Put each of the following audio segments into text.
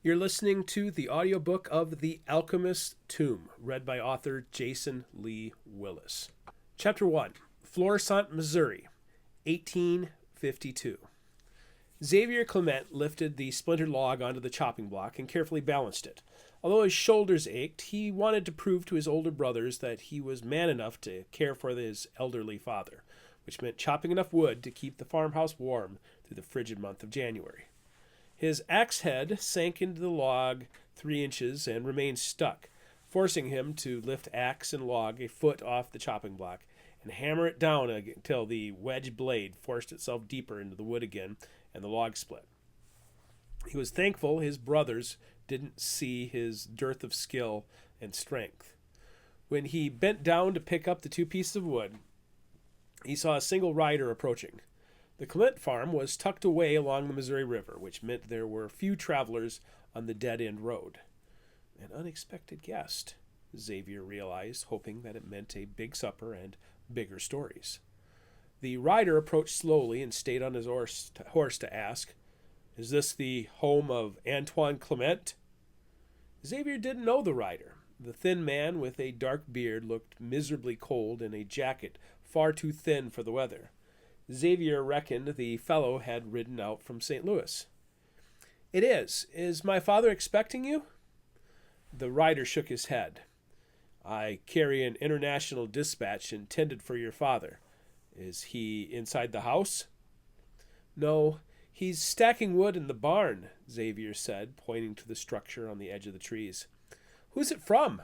You're listening to the audiobook of The Alchemist Tomb, read by author Jason Lee Willis. Chapter 1, Florissant, Missouri, 1852. Xavier Clement lifted the splintered log onto the chopping block and carefully balanced it. Although his shoulders ached, he wanted to prove to his older brothers that he was man enough to care for his elderly father, which meant chopping enough wood to keep the farmhouse warm through the frigid month of January. His axe head sank into the log 3 inches and remained stuck, forcing him to lift axe and log a foot off the chopping block and hammer it down until the wedge blade forced itself deeper into the wood again and the log split. He was thankful his brothers didn't see his dearth of skill and strength. When he bent down to pick up the 2 pieces of wood, he saw a single rider approaching. The Clement farm was tucked away along the Missouri River, which meant there were few travelers on the dead-end road. An unexpected guest, Xavier realized, hoping that it meant a big supper and bigger stories. The rider approached slowly and stayed on his horse to ask, "Is this the home of Antoine Clement?" Xavier didn't know the rider. The thin man with a dark beard looked miserably cold in a jacket far too thin for the weather. Xavier reckoned the fellow had ridden out from St. Louis. "It is. Is my father expecting you?" The rider shook his head. "I carry an international dispatch intended for your father. Is he inside the house?" "No, he's stacking wood in the barn," Xavier said, pointing to the structure on the edge of the trees. "Who's it from?"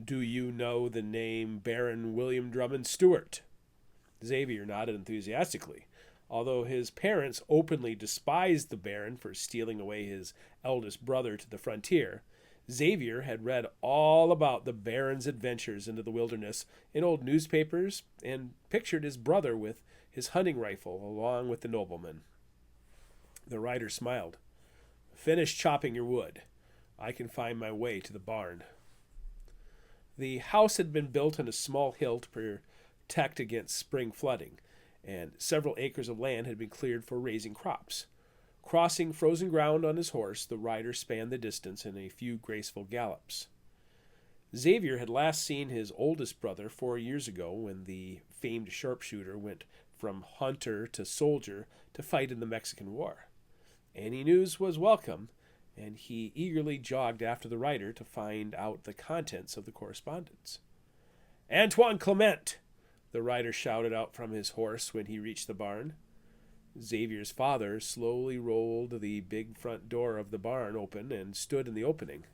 "Do you know the name Baron William Drummond Stewart?" Xavier nodded enthusiastically. Although his parents openly despised the Baron for stealing away his eldest brother to the frontier, Xavier had read all about the Baron's adventures into the wilderness in old newspapers and pictured his brother with his hunting rifle along with the nobleman. The rider smiled. "Finish chopping your wood. I can find my way to the barn." The house had been built on a small hill to protect against spring flooding, and several acres of land had been cleared for raising crops. Crossing frozen ground on his horse, the rider spanned the distance in a few graceful gallops. Xavier had last seen his oldest brother 4 years ago when the famed sharpshooter went from hunter to soldier to fight in the Mexican War. Any news was welcome, and he eagerly jogged after the rider to find out the contents of the correspondence. "Antoine Clement!" the rider shouted out from his horse when he reached the barn. Xavier's father slowly rolled the big front door of the barn open and stood in the opening.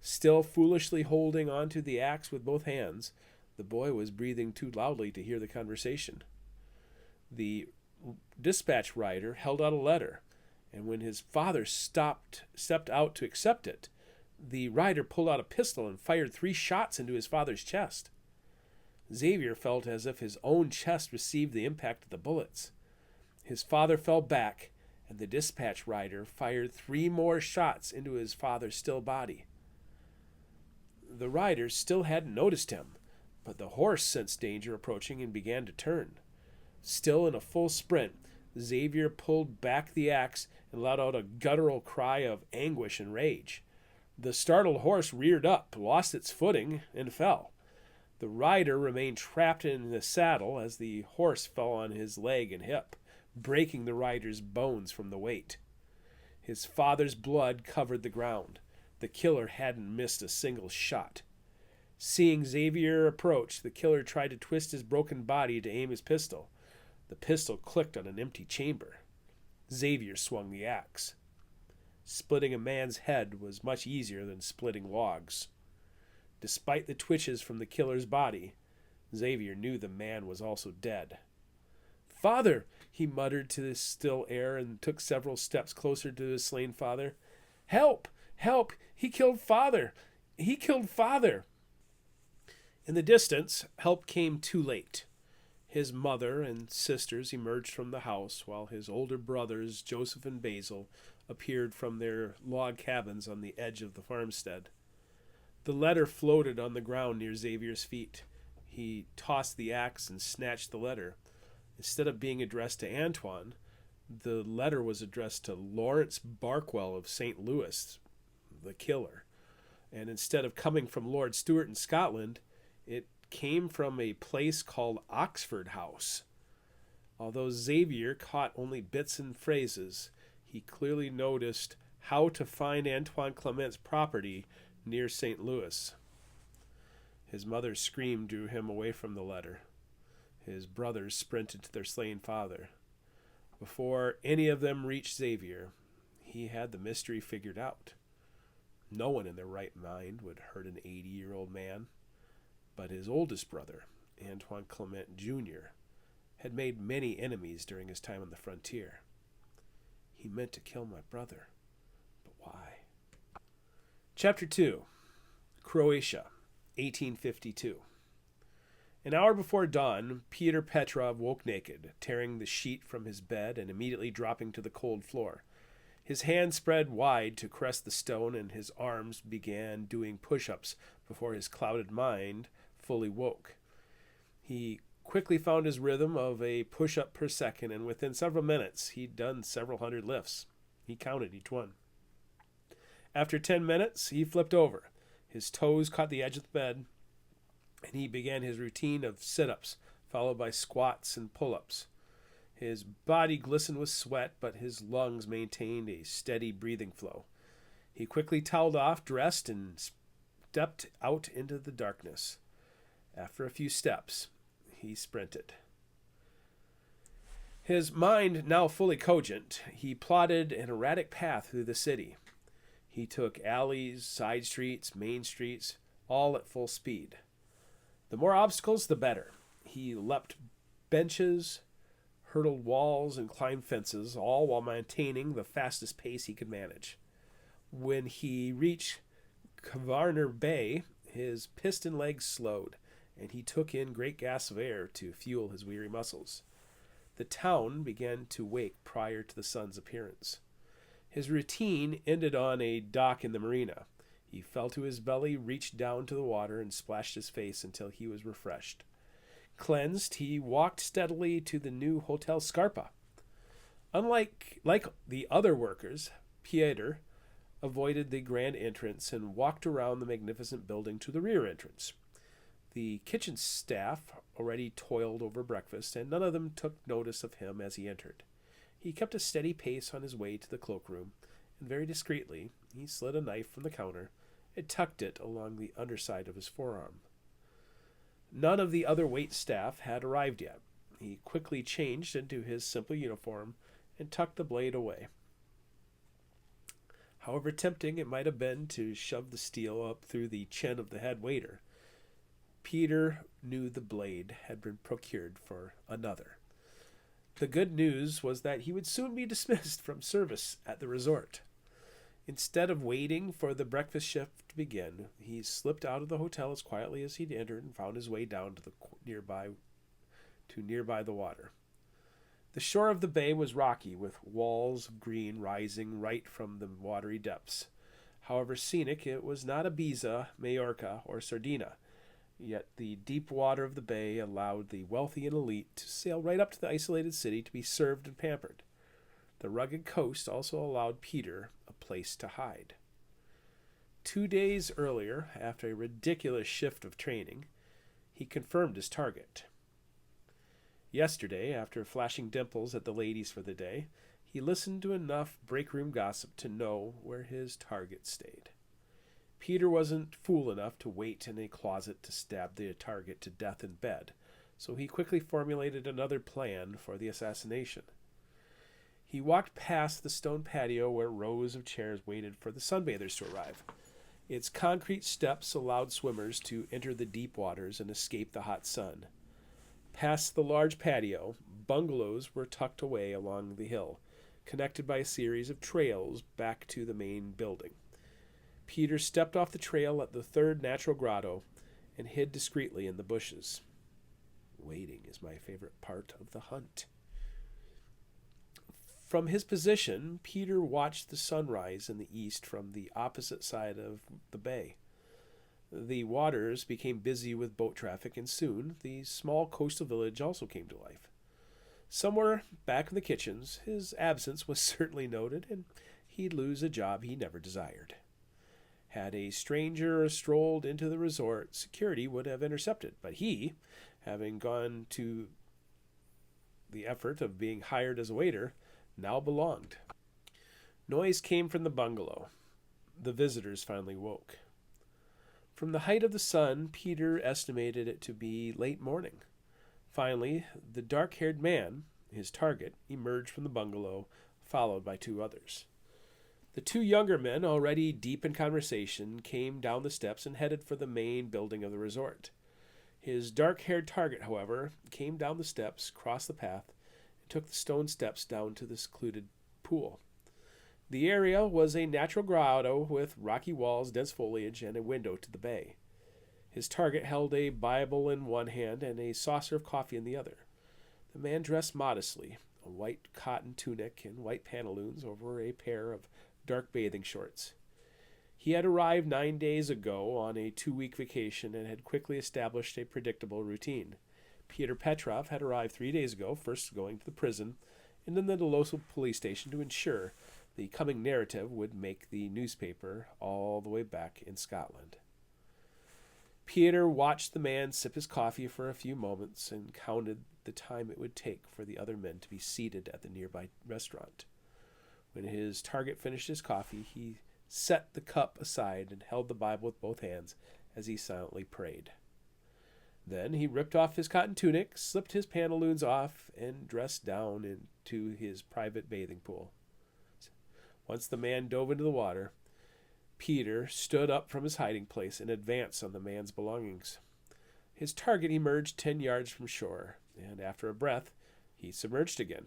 Still foolishly holding onto the axe with both hands, the boy was breathing too loudly to hear the conversation. The dispatch rider held out a letter, and when his father stepped out to accept it, the rider pulled out a pistol and fired 3 shots into his father's chest. Xavier felt as if his own chest received the impact of the bullets. His father fell back, and the dispatch rider fired 3 more shots into his father's still body. The rider still hadn't noticed him, but the horse sensed danger approaching and began to turn. Still in a full sprint, Xavier pulled back the axe and let out a guttural cry of anguish and rage. The startled horse reared up, lost its footing, and fell. The rider remained trapped in the saddle as the horse fell on his leg and hip, breaking the rider's bones from the weight. His father's blood covered the ground. The killer hadn't missed a single shot. Seeing Xavier approach, the killer tried to twist his broken body to aim his pistol. The pistol clicked on an empty chamber. Xavier swung the axe. Splitting a man's head was much easier than splitting logs. Despite the twitches from the killer's body, Xavier knew the man was also dead. "Father!" he muttered to the still air and took several steps closer to his slain father. "Help! Help! He killed father! He killed father!" In the distance, help came too late. His mother and sisters emerged from the house, while his older brothers, Joseph and Basil, appeared from their log cabins on the edge of the farmstead. The letter floated on the ground near Xavier's feet. He tossed the axe and snatched the letter. Instead of being addressed to Antoine, The letter was addressed to Lawrence Barkwell of St. Louis, the killer. And instead of coming from Lord Stewart in Scotland, it came from a place called Oxford House. Although Xavier caught only bits and phrases, he clearly noticed how to find Antoine Clement's property near St. Louis. His mother's scream drew him away from the letter. His brothers sprinted to their slain father. Before any of them reached Xavier, he had the mystery figured out. No one in their right mind would hurt an 80-year-old man, but his oldest brother, Antoine Clement Jr., had made many enemies during his time on the frontier. He meant to kill my brother, but why? Chapter 2, Croatia, 1852. An hour before dawn, Peter Petrov woke naked, tearing the sheet from his bed and immediately dropping to the cold floor. His hands spread wide to caress the stone, and his arms began doing push-ups before his clouded mind fully woke. He quickly found his rhythm of a push-up per second, and within several minutes he'd done several hundred lifts. He counted each one. After 10 minutes, he flipped over. His toes caught the edge of the bed, and he began his routine of sit-ups, followed by squats and pull-ups. His body glistened with sweat, but his lungs maintained a steady breathing flow. He quickly toweled off, dressed, and stepped out into the darkness. After a few steps, he sprinted. His mind now fully cogent, he plotted an erratic path through the city. He took alleys, side streets, main streets, all at full speed. The more obstacles, the better. He leapt benches, hurdled walls, and climbed fences, all while maintaining the fastest pace he could manage. When he reached Kavarner Bay, his piston legs slowed, and he took in great gasps of air to fuel his weary muscles. The town began to wake prior to the sun's appearance. His routine ended on a dock in the marina. He fell to his belly, reached down to the water, and splashed his face until he was refreshed. Cleansed, he walked steadily to the new Hotel Scarpa. Unlike the other workers, Pieter avoided the grand entrance and walked around the magnificent building to the rear entrance. The kitchen staff already toiled over breakfast, and none of them took notice of him as he entered. He kept a steady pace on his way to the cloakroom, and very discreetly he slid a knife from the counter and tucked it along the underside of his forearm. None of the other wait staff had arrived yet. He quickly changed into his simple uniform and tucked the blade away. However tempting it might have been to shove the steel up through the chin of the head waiter, Peter knew the blade had been procured for another. The good news was that he would soon be dismissed from service at the resort. Instead of waiting for the breakfast shift to begin, he slipped out of the hotel as quietly as he'd entered and found his way down to nearby the water. The shore of the bay was rocky, with walls of green rising right from the watery depths. However scenic, it was not Ibiza, Majorca, or Sardinia. Yet the deep water of the bay allowed the wealthy and elite to sail right up to the isolated city to be served and pampered. The rugged coast also allowed Peter a place to hide. 2 days earlier, after a ridiculous shift of training, he confirmed his target. Yesterday, after flashing dimples at the ladies for the day, he listened to enough break-room gossip to know where his target stayed. Peter wasn't fool enough to wait in a closet to stab the target to death in bed, so he quickly formulated another plan for the assassination. He walked past the stone patio where rows of chairs waited for the sunbathers to arrive. Its concrete steps allowed swimmers to enter the deep waters and escape the hot sun. Past the large patio, bungalows were tucked away along the hill, connected by a series of trails back to the main building. Peter stepped off the trail at the third natural grotto and hid discreetly in the bushes. Waiting is my favorite part of the hunt. From his position, Peter watched the sunrise in the east from the opposite side of the bay. The waters became busy with boat traffic, and soon the small coastal village also came to life. Somewhere back in the kitchens, his absence was certainly noted, and he'd lose a job he never desired. Had a stranger strolled into the resort, security would have intercepted, but he, having gone to the effort of being hired as a waiter, now belonged. Noise came from the bungalow. The visitors finally woke. From the height of the sun, Peter estimated it to be late morning. Finally, the dark-haired man, his target, emerged from the bungalow, followed by two others. The two younger men, already deep in conversation, came down the steps and headed for the main building of the resort. His dark-haired target, however, came down the steps, crossed the path, and took the stone steps down to the secluded pool. The area was a natural grotto with rocky walls, dense foliage, and a window to the bay. His target held a Bible in one hand and a saucer of coffee in the other. The man dressed modestly, a white cotton tunic and white pantaloons over a pair of dark bathing shorts. He had arrived 9 days ago on a 2-week vacation and had quickly established a predictable routine. Peter Petrov had arrived 3 days ago, first going to the prison and then the local police station to ensure the coming narrative would make the newspaper all the way back in Scotland. Peter watched the man sip his coffee for a few moments and counted the time it would take for the other men to be seated at the nearby restaurant. When his target finished his coffee, he set the cup aside and held the Bible with both hands as he silently prayed. Then he ripped off his cotton tunic, slipped his pantaloons off, and dressed down into his private bathing pool. Once the man dove into the water, Peter stood up from his hiding place and advanced on the man's belongings. His target emerged 10 yards from shore, and after a breath, he submerged again.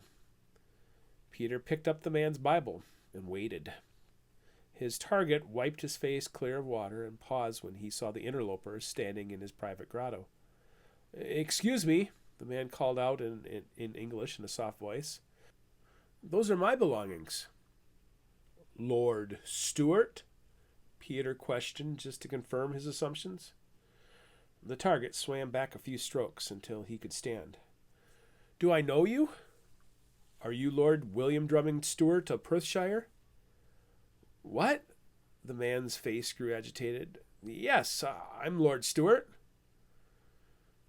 Peter picked up the man's Bible and waited. His target wiped his face clear of water and paused when he saw the interloper standing in his private grotto. "Excuse me," the man called out in English in a soft voice. "Those are my belongings." "Lord Stuart?" Peter questioned just to confirm his assumptions. The target swam back a few strokes until he could stand. "Do I know you? Are you Lord William Drummond Stuart of Perthshire?" "What?" The man's face grew agitated. "Yes, I'm Lord Stuart."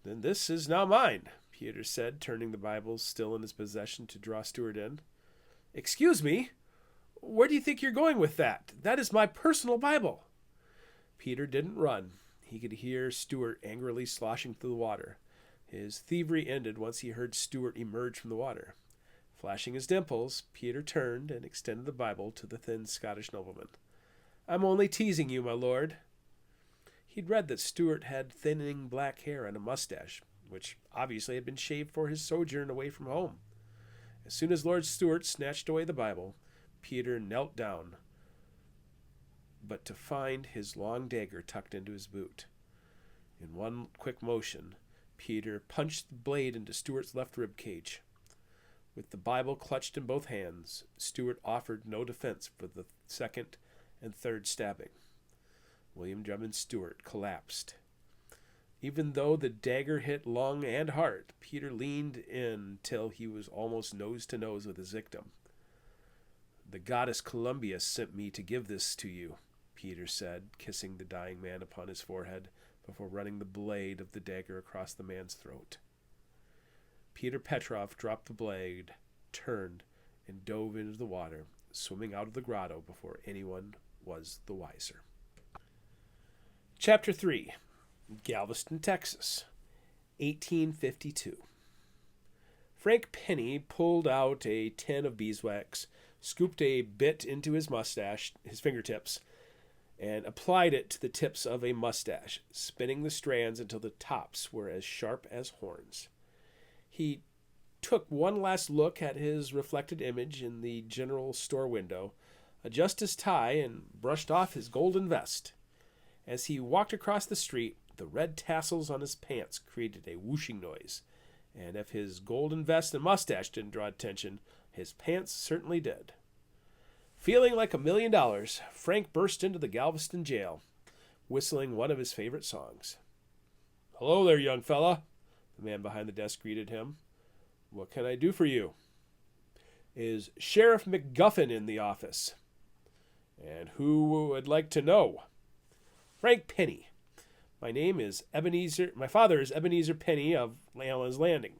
"Then this is now mine," Peter said, turning the Bible still in his possession to draw Stuart in. "Excuse me? Where do you think you're going with that? That is my personal Bible." Peter didn't run. He could hear Stuart angrily sloshing through the water. His thievery ended once he heard Stuart emerge from the water. Flashing his dimples, Peter turned and extended the Bible to the thin Scottish nobleman. "I'm only teasing you, my lord." He'd read that Stuart had thinning black hair and a mustache, which obviously had been shaved for his sojourn away from home. As soon as Lord Stuart snatched away the Bible, Peter knelt down, but to find his long dagger tucked into his boot. In one quick motion, Peter punched the blade into Stuart's left rib cage. With the Bible clutched in both hands, Stuart offered no defense for the second and third stabbing. William Drummond Stuart collapsed. Even though the dagger hit lung and heart, Peter leaned in till he was almost nose to nose with his victim. "The goddess Columbia sent me to give this to you," Peter said, kissing the dying man upon his forehead before running the blade of the dagger across the man's throat. Peter Petrov dropped the blade, turned, and dove into the water, swimming out of the grotto before anyone was the wiser. Chapter 3. Galveston, Texas, 1852. Frank Penny pulled out a tin of beeswax, scooped a bit into his fingertips, and applied it to the tips of a mustache, spinning the strands until the tops were as sharp as horns. He took one last look at his reflected image in the general store window, adjusted his tie, and brushed off his golden vest. As he walked across the street, the red tassels on his pants created a whooshing noise, and if his golden vest and mustache didn't draw attention, his pants certainly did. Feeling like $1 million, Frank burst into the Galveston jail, whistling one of his favorite songs. "Hello there, young fella," the man behind the desk greeted him. What can I do for you? Is Sheriff McGuffin in the office? And who would like to know? Frank Penny. My father is Ebenezer Penny of Allen's Landing.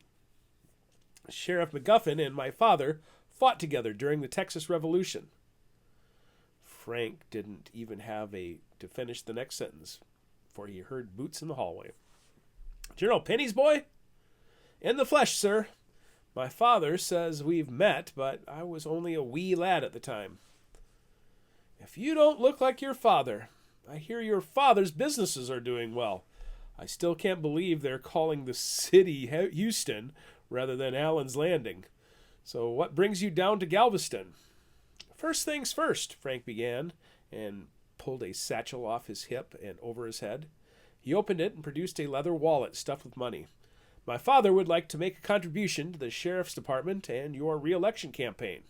Sheriff McGuffin and my father fought together during the Texas Revolution. Frank didn't even have to finish the next sentence, for he heard boots in the hallway. General Penny's boy? In the flesh, sir. My father says we've met, but I was only a wee lad at the time. If you don't look like your father, I hear your father's businesses are doing well. I still can't believe they're calling the city Houston rather than Allen's Landing. So what brings you down to Galveston? First things first, Frank began, and pulled a satchel off his hip and over his head. He opened it and produced a leather wallet stuffed with money. My father would like to make a contribution to the sheriff's department and your re-election campaign.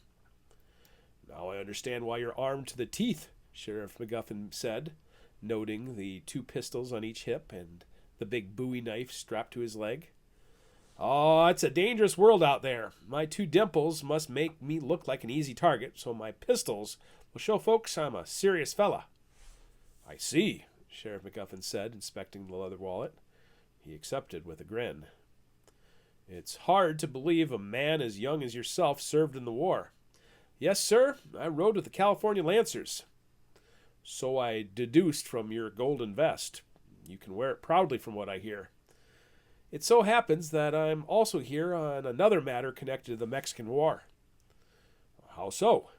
Now I understand why you're armed to the teeth, Sheriff McGuffin said, noting the 2 pistols on each hip and the big Bowie knife strapped to his leg. Oh, it's a dangerous world out there. My 2 dimples must make me look like an easy target, so my pistols will show folks I'm a serious fella. I see, Sheriff McGuffin said, inspecting the leather wallet. He accepted with a grin. It's hard to believe a man as young as yourself served in the war. Yes, sir, I rode with the California Lancers. So I deduced from your golden vest. You can wear it proudly from what I hear. It so happens that I'm also here on another matter connected to the Mexican War. How so?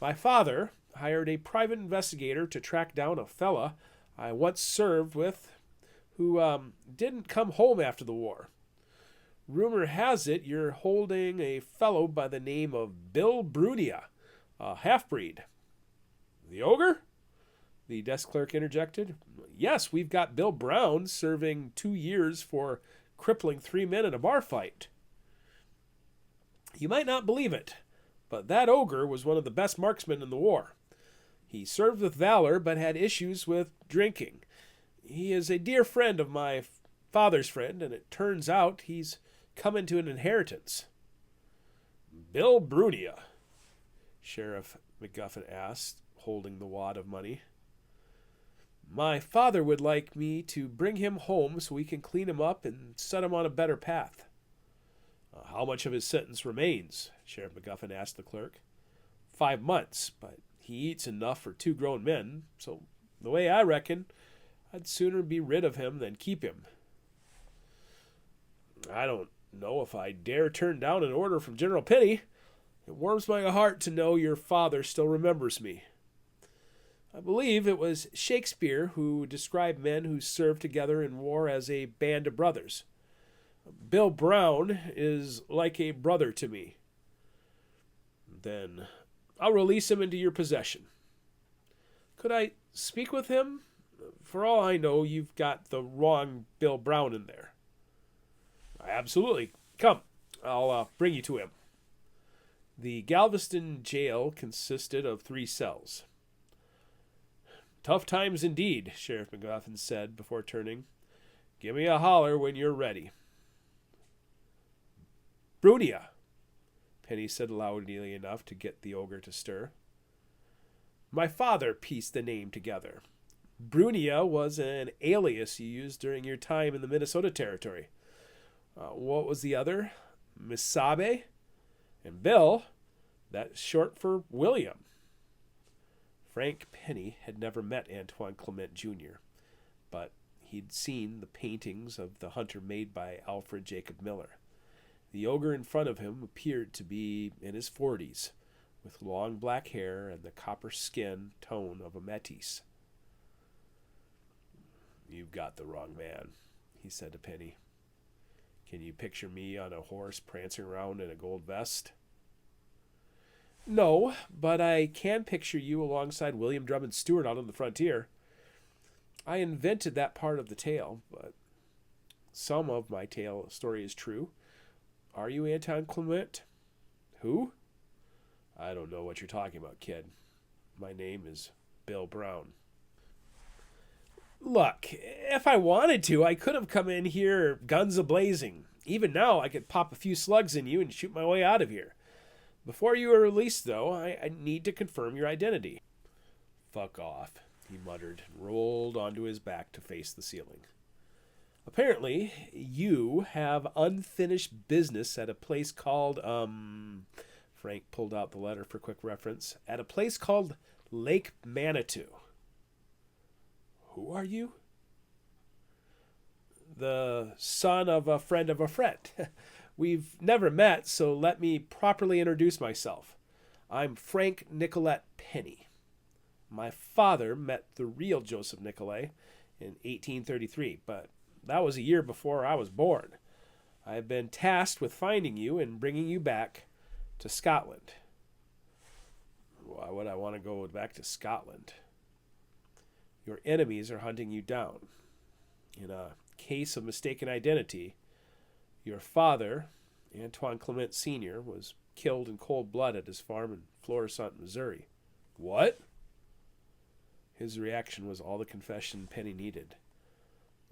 My father hired a private investigator to track down a fella I once served with who didn't come home after the war. Rumor has it you're holding a fellow by the name of Bill Brunia, a half-breed. The ogre? The desk clerk interjected. Yes, we've got Bill Brown serving 2 years for crippling 3 men in a bar fight. You might not believe it, but that ogre was one of the best marksmen in the war. He served with valor but had issues with drinking. He is a dear friend of my father's friend, and it turns out he's come into an inheritance. Bill Brunia, Sheriff McGuffin asked, holding the wad of money. My father would like me to bring him home so we can clean him up and set him on a better path. How much of his sentence remains? Sheriff McGuffin asked the clerk. 5 months, but he eats enough for 2 grown men, so the way I reckon, I'd sooner be rid of him than keep him. I don't know if I dare turn down an order from General Penny. It warms my heart to know your father still remembers me. I believe it was Shakespeare who described men who served together in war as a band of brothers. Bill Brown is like a brother to me. Then I'll release him into your possession. Could I speak with him? For all I know, you've got the wrong Bill Brown in there. Absolutely. Come, I'll bring you to him. The Galveston jail consisted of 3 cells. Tough times indeed, Sheriff McGuffin said before turning. Give me a holler when you're ready. Brunia, Penny said loudly enough to get the ogre to stir. My father pieced the name together. Brunia was an alias you used during your time in the Minnesota Territory. What was the other? Misabe? And Bill, that's short for William. Frank Penny had never met Antoine Clement Jr., but he'd seen the paintings of the hunter made by Alfred Jacob Miller. The ogre in front of him appeared to be in his 40s, with long black hair and the copper skin tone of a Métis. You've got the wrong man, he said to Penny. Can you picture me on a horse prancing around in a gold vest? No, but I can picture you alongside William Drummond Stewart out on the frontier. I invented that part of the tale, but some of my story is true. Are you Anton Clement? Who? I don't know what you're talking about, kid. My name is Bill Brown. Look, if I wanted to, I could have come in here guns a-blazing, Even now, I could pop a few slugs in you and shoot my way out of here. Before you are released, though, I need to confirm your identity. Fuck off, he muttered, and rolled onto his back to face the ceiling. Apparently, you have unfinished business at a place called, Frank pulled out the letter for quick reference, at a place called Lake Manitou. Who are you? The son of a friend of a friend. We've never met, so let me properly introduce myself. I'm Frank Nicollet Penny. My father met the real Joseph Nicollet in 1833, but that was a year before I was born. I have been tasked with finding you and bringing you back to Scotland. Why would I want to go back to Scotland? Your enemies are hunting you down. In a case of mistaken identity, your father, Antoine Clement Sr., was killed in cold blood at his farm in Florissant, Missouri. What? His reaction was all the confession Penny needed.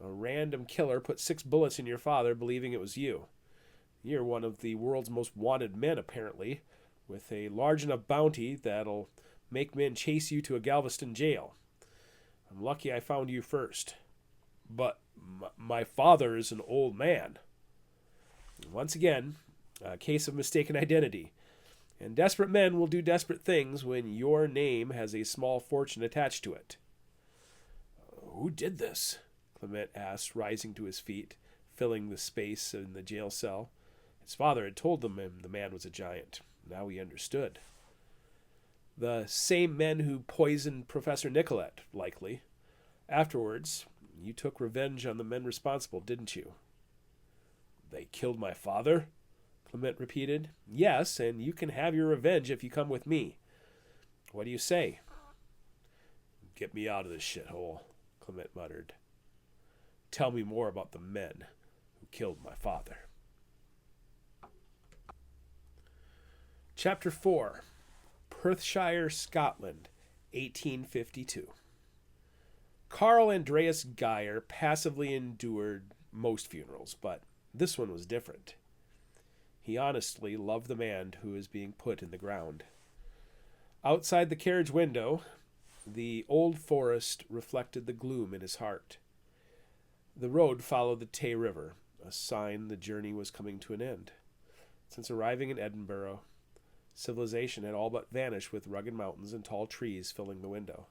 A random killer put 6 bullets in your father, believing it was you. You're one of the world's most wanted men, apparently, with a large enough bounty that'll make men chase you to a Galveston jail. I'm lucky I found you first. But my father is an old man. Once again, a case of mistaken identity. And desperate men will do desperate things when your name has a small fortune attached to it. Who did this? Clement asked, rising to his feet, filling the space in the jail cell. His father had told him the man was a giant. Now he understood. The same men who poisoned Professor Nicollet, likely. Afterwards, you took revenge on the men responsible, didn't you? They killed my father? Clement repeated. Yes, and you can have your revenge if you come with me. What do you say? Get me out of this shithole, Clement muttered. Tell me more about the men who killed my father. Chapter 4. Perthshire, Scotland, 1852. Carl Andreas Geyer passively endured most funerals, but this one was different. He honestly loved the man who was being put in the ground. Outside the carriage window, the old forest reflected the gloom in his heart. The road followed the Tay River, a sign the journey was coming to an end. Since arriving in Edinburgh, civilization had all but vanished with rugged mountains and tall trees filling the window.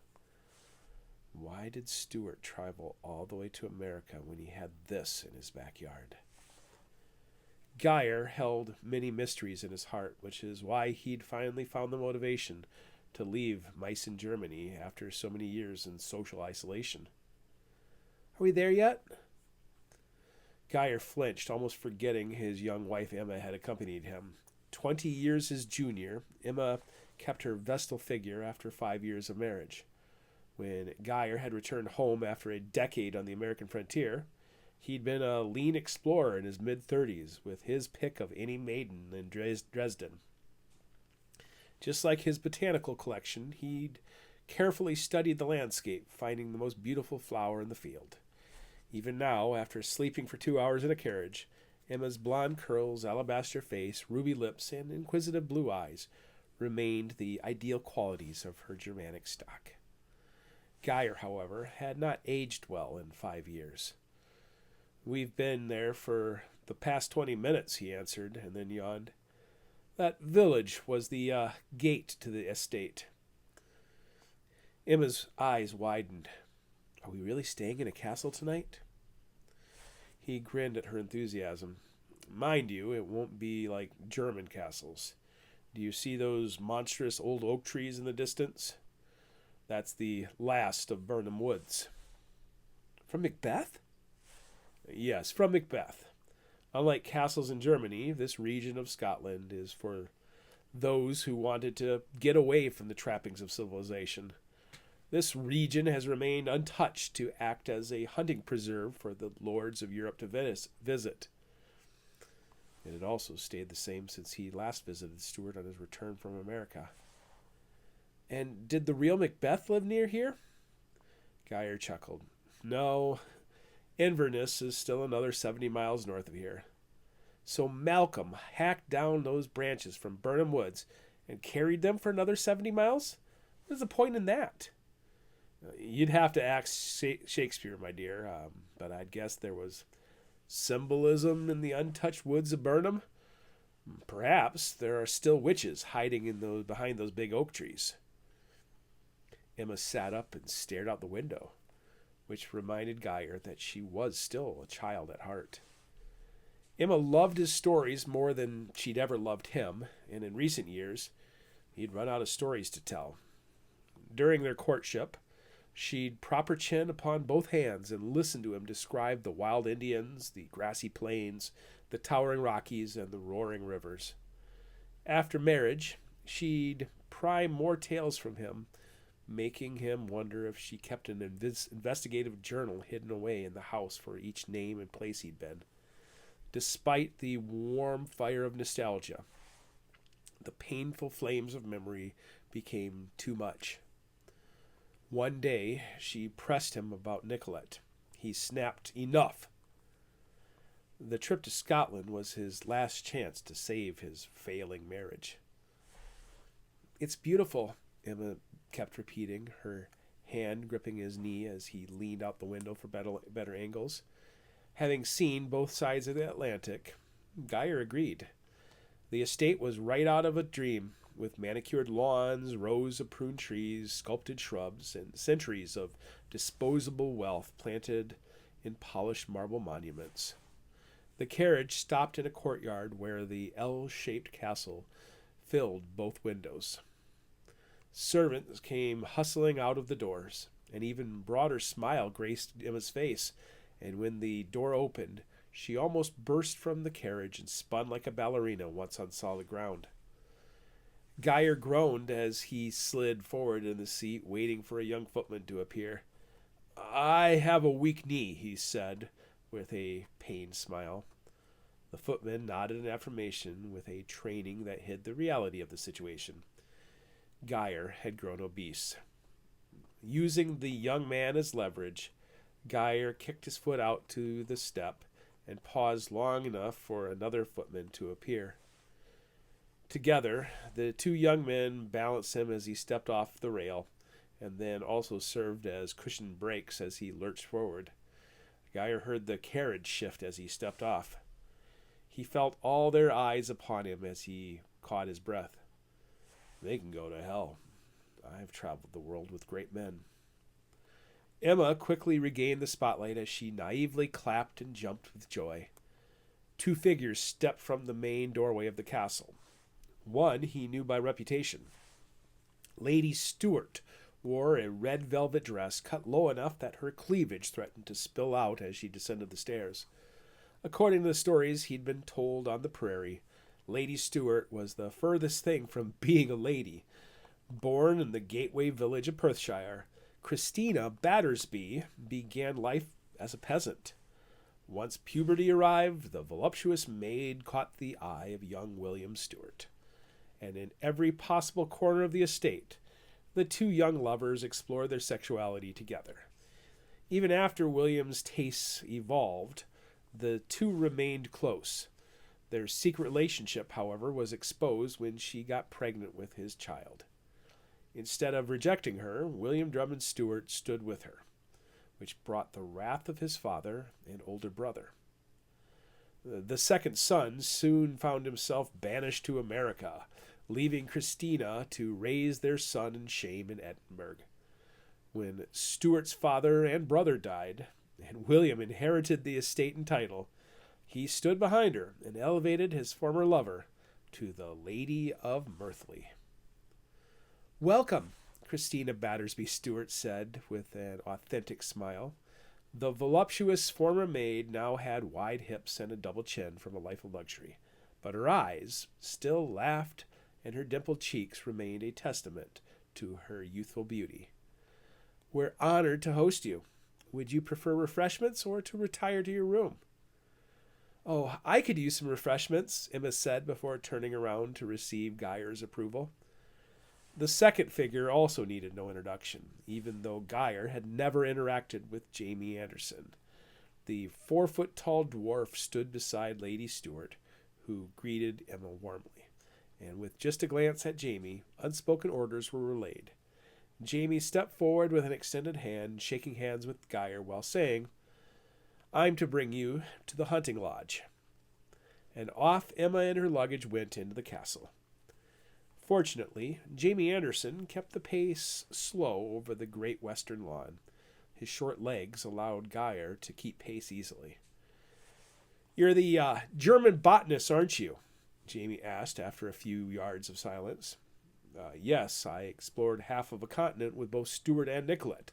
Why did Stuart travel all the way to America when he had this in his backyard? Geyer held many mysteries in his heart, which is why he'd finally found the motivation to leave Meissen, Germany, after so many years in social isolation. Are we there yet? Geyer flinched, almost forgetting his young wife Emma had accompanied him. 20 years his junior, Emma kept her vestal figure after 5 years of marriage. When Geyer had returned home after a decade on the American frontier, he'd been a lean explorer in his mid-30s with his pick of any maiden in Dresden. Just like his botanical collection, he'd carefully studied the landscape, finding the most beautiful flower in the field. Even now, after sleeping for 2 hours in a carriage, Emma's blonde curls, alabaster face, ruby lips, and inquisitive blue eyes remained the ideal qualities of her Germanic stock. Geyer, however, had not aged well in 5 years. We've been there for the past 20 minutes, he answered, and then yawned. That village was the gate to the estate. Emma's eyes widened. Are we really staying in a castle tonight? He grinned at her enthusiasm. Mind you, it won't be like German castles. Do you see those monstrous old oak trees in the distance? That's the last of Burnham Woods. From Macbeth? Yes, from Macbeth. Unlike castles in Germany, this region of Scotland is for those who wanted to get away from the trappings of civilization. This region has remained untouched to act as a hunting preserve for the lords of Europe to visit. It had also stayed the same since he last visited Stuart on his return from America. And did the real Macbeth live near here? Geyer chuckled. No, Inverness is still another 70 miles north of here. So Malcolm hacked down those branches from Burnham Woods and carried them for another 70 miles? What's the point in that? You'd have to ask Shakespeare, my dear, but I'd guess there was symbolism in the untouched woods of Burnham. Perhaps there are still witches hiding behind those big oak trees. Emma sat up and stared out the window, which reminded Geyer that she was still a child at heart. Emma loved his stories more than she'd ever loved him, and in recent years, he'd run out of stories to tell. During their courtship, she'd prop her chin upon both hands and listen to him describe the wild Indians, the grassy plains, the towering Rockies, and the roaring rivers. After marriage, she'd pry more tales from him, making him wonder if she kept an investigative journal hidden away in the house for each name and place he'd been. Despite the warm fire of nostalgia, the painful flames of memory became too much. One day, she pressed him about Nicollet. He snapped, "Enough!" The trip to Scotland was his last chance to save his failing marriage. "It's beautiful," Emma kept repeating, her hand gripping his knee as he leaned out the window for better angles. Having seen both sides of the Atlantic, Geyer agreed. The estate was right out of a dream, with manicured lawns, rows of prune trees, sculpted shrubs, and centuries of disposable wealth planted in polished marble monuments. The carriage stopped in a courtyard where the L-shaped castle filled both windows. Servants came hustling out of the doors. An even broader smile graced Emma's face, and when the door opened, she almost burst from the carriage and spun like a ballerina once on solid ground. Geyer groaned as he slid forward in the seat, waiting for a young footman to appear. "I have a weak knee," he said, with a pained smile. The footman nodded in affirmation with a training that hid the reality of the situation. Geyer had grown obese. Using the young man as leverage, Geyer kicked his foot out to the step and paused long enough for another footman to appear. Together, the two young men balanced him as he stepped off the rail, and then also served as cushioned brakes as he lurched forward. Geyer heard the carriage shift as he stepped off. He felt all their eyes upon him as he caught his breath. They can go to hell. I've traveled the world with great men. Emma quickly regained the spotlight as she naively clapped and jumped with joy. Two figures stepped from the main doorway of the castle. One he knew by reputation. Lady Stuart wore a red velvet dress cut low enough that her cleavage threatened to spill out as she descended the stairs. According to the stories he'd been told on the prairie, Lady Stuart was the furthest thing from being a lady. Born in the gateway village of Perthshire, Christina Battersby began life as a peasant. Once puberty arrived, the voluptuous maid caught the eye of young William Stuart, and in every possible corner of the estate, the two young lovers explored their sexuality together. Even after William's tastes evolved, the two remained close. Their secret relationship, however, was exposed when she got pregnant with his child. Instead of rejecting her, William Drummond Stuart stood with her, which brought the wrath of his father and older brother. The second son soon found himself banished to America, leaving Christina to raise their son in shame in Edinburgh. When Stuart's father and brother died, and William inherited the estate and title, he stood behind her and elevated his former lover to the Lady of Mirthley. "Welcome," Christina Battersby Stuart said with an authentic smile. The voluptuous former maid now had wide hips and a double chin from a life of luxury, but her eyes still laughed and her dimpled cheeks remained a testament to her youthful beauty. "We're honored to host you. Would you prefer refreshments or to retire to your room?" "Oh, I could use some refreshments," Emma said before turning around to receive Geyer's approval. The second figure also needed no introduction, even though Geyer had never interacted with Jamie Anderson. The 4-foot-tall dwarf stood beside Lady Stuart, who greeted Emma warmly. And with just a glance at Jamie, unspoken orders were relayed. Jamie stepped forward with an extended hand, shaking hands with Geyer while saying, "I'm to bring you to the hunting lodge." And off Emma and her luggage went into the castle. Fortunately, Jamie Anderson kept the pace slow over the great western lawn. His short legs allowed Geyer to keep pace easily. "You're the German botanist, aren't you?" Jamie asked after a few yards of silence. Yes, I explored half of a continent with both Stuart and Nicollet.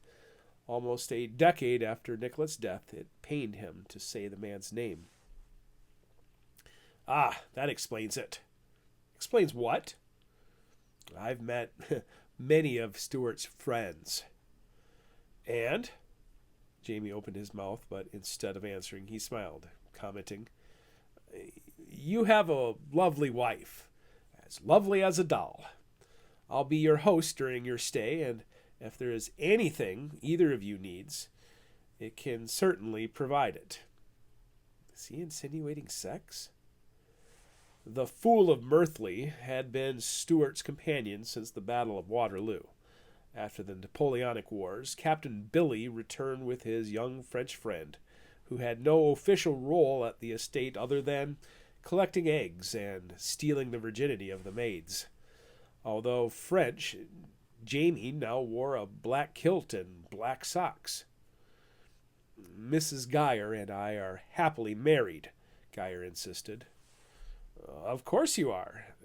Almost a decade after Nicollet's death, it pained him to say the man's name." "Ah, that explains it." "Explains what?" "I've met many of Stuart's friends." "And?" Jamie opened his mouth, but instead of answering, he smiled, commenting, "You have a lovely wife, as lovely as a doll. I'll be your host during your stay, and if there is anything either of you needs, it can certainly provide it." Is he insinuating sex? The Fool of Mirthly had been Stuart's companion since the Battle of Waterloo. After the Napoleonic Wars, Captain Billy returned with his young French friend, who had no official role at the estate other than collecting eggs and stealing the virginity of the maids. Although French, Jamie now wore a black kilt and black socks. "Mrs. Geyer and I are happily married," Geyer insisted. "Of course you are,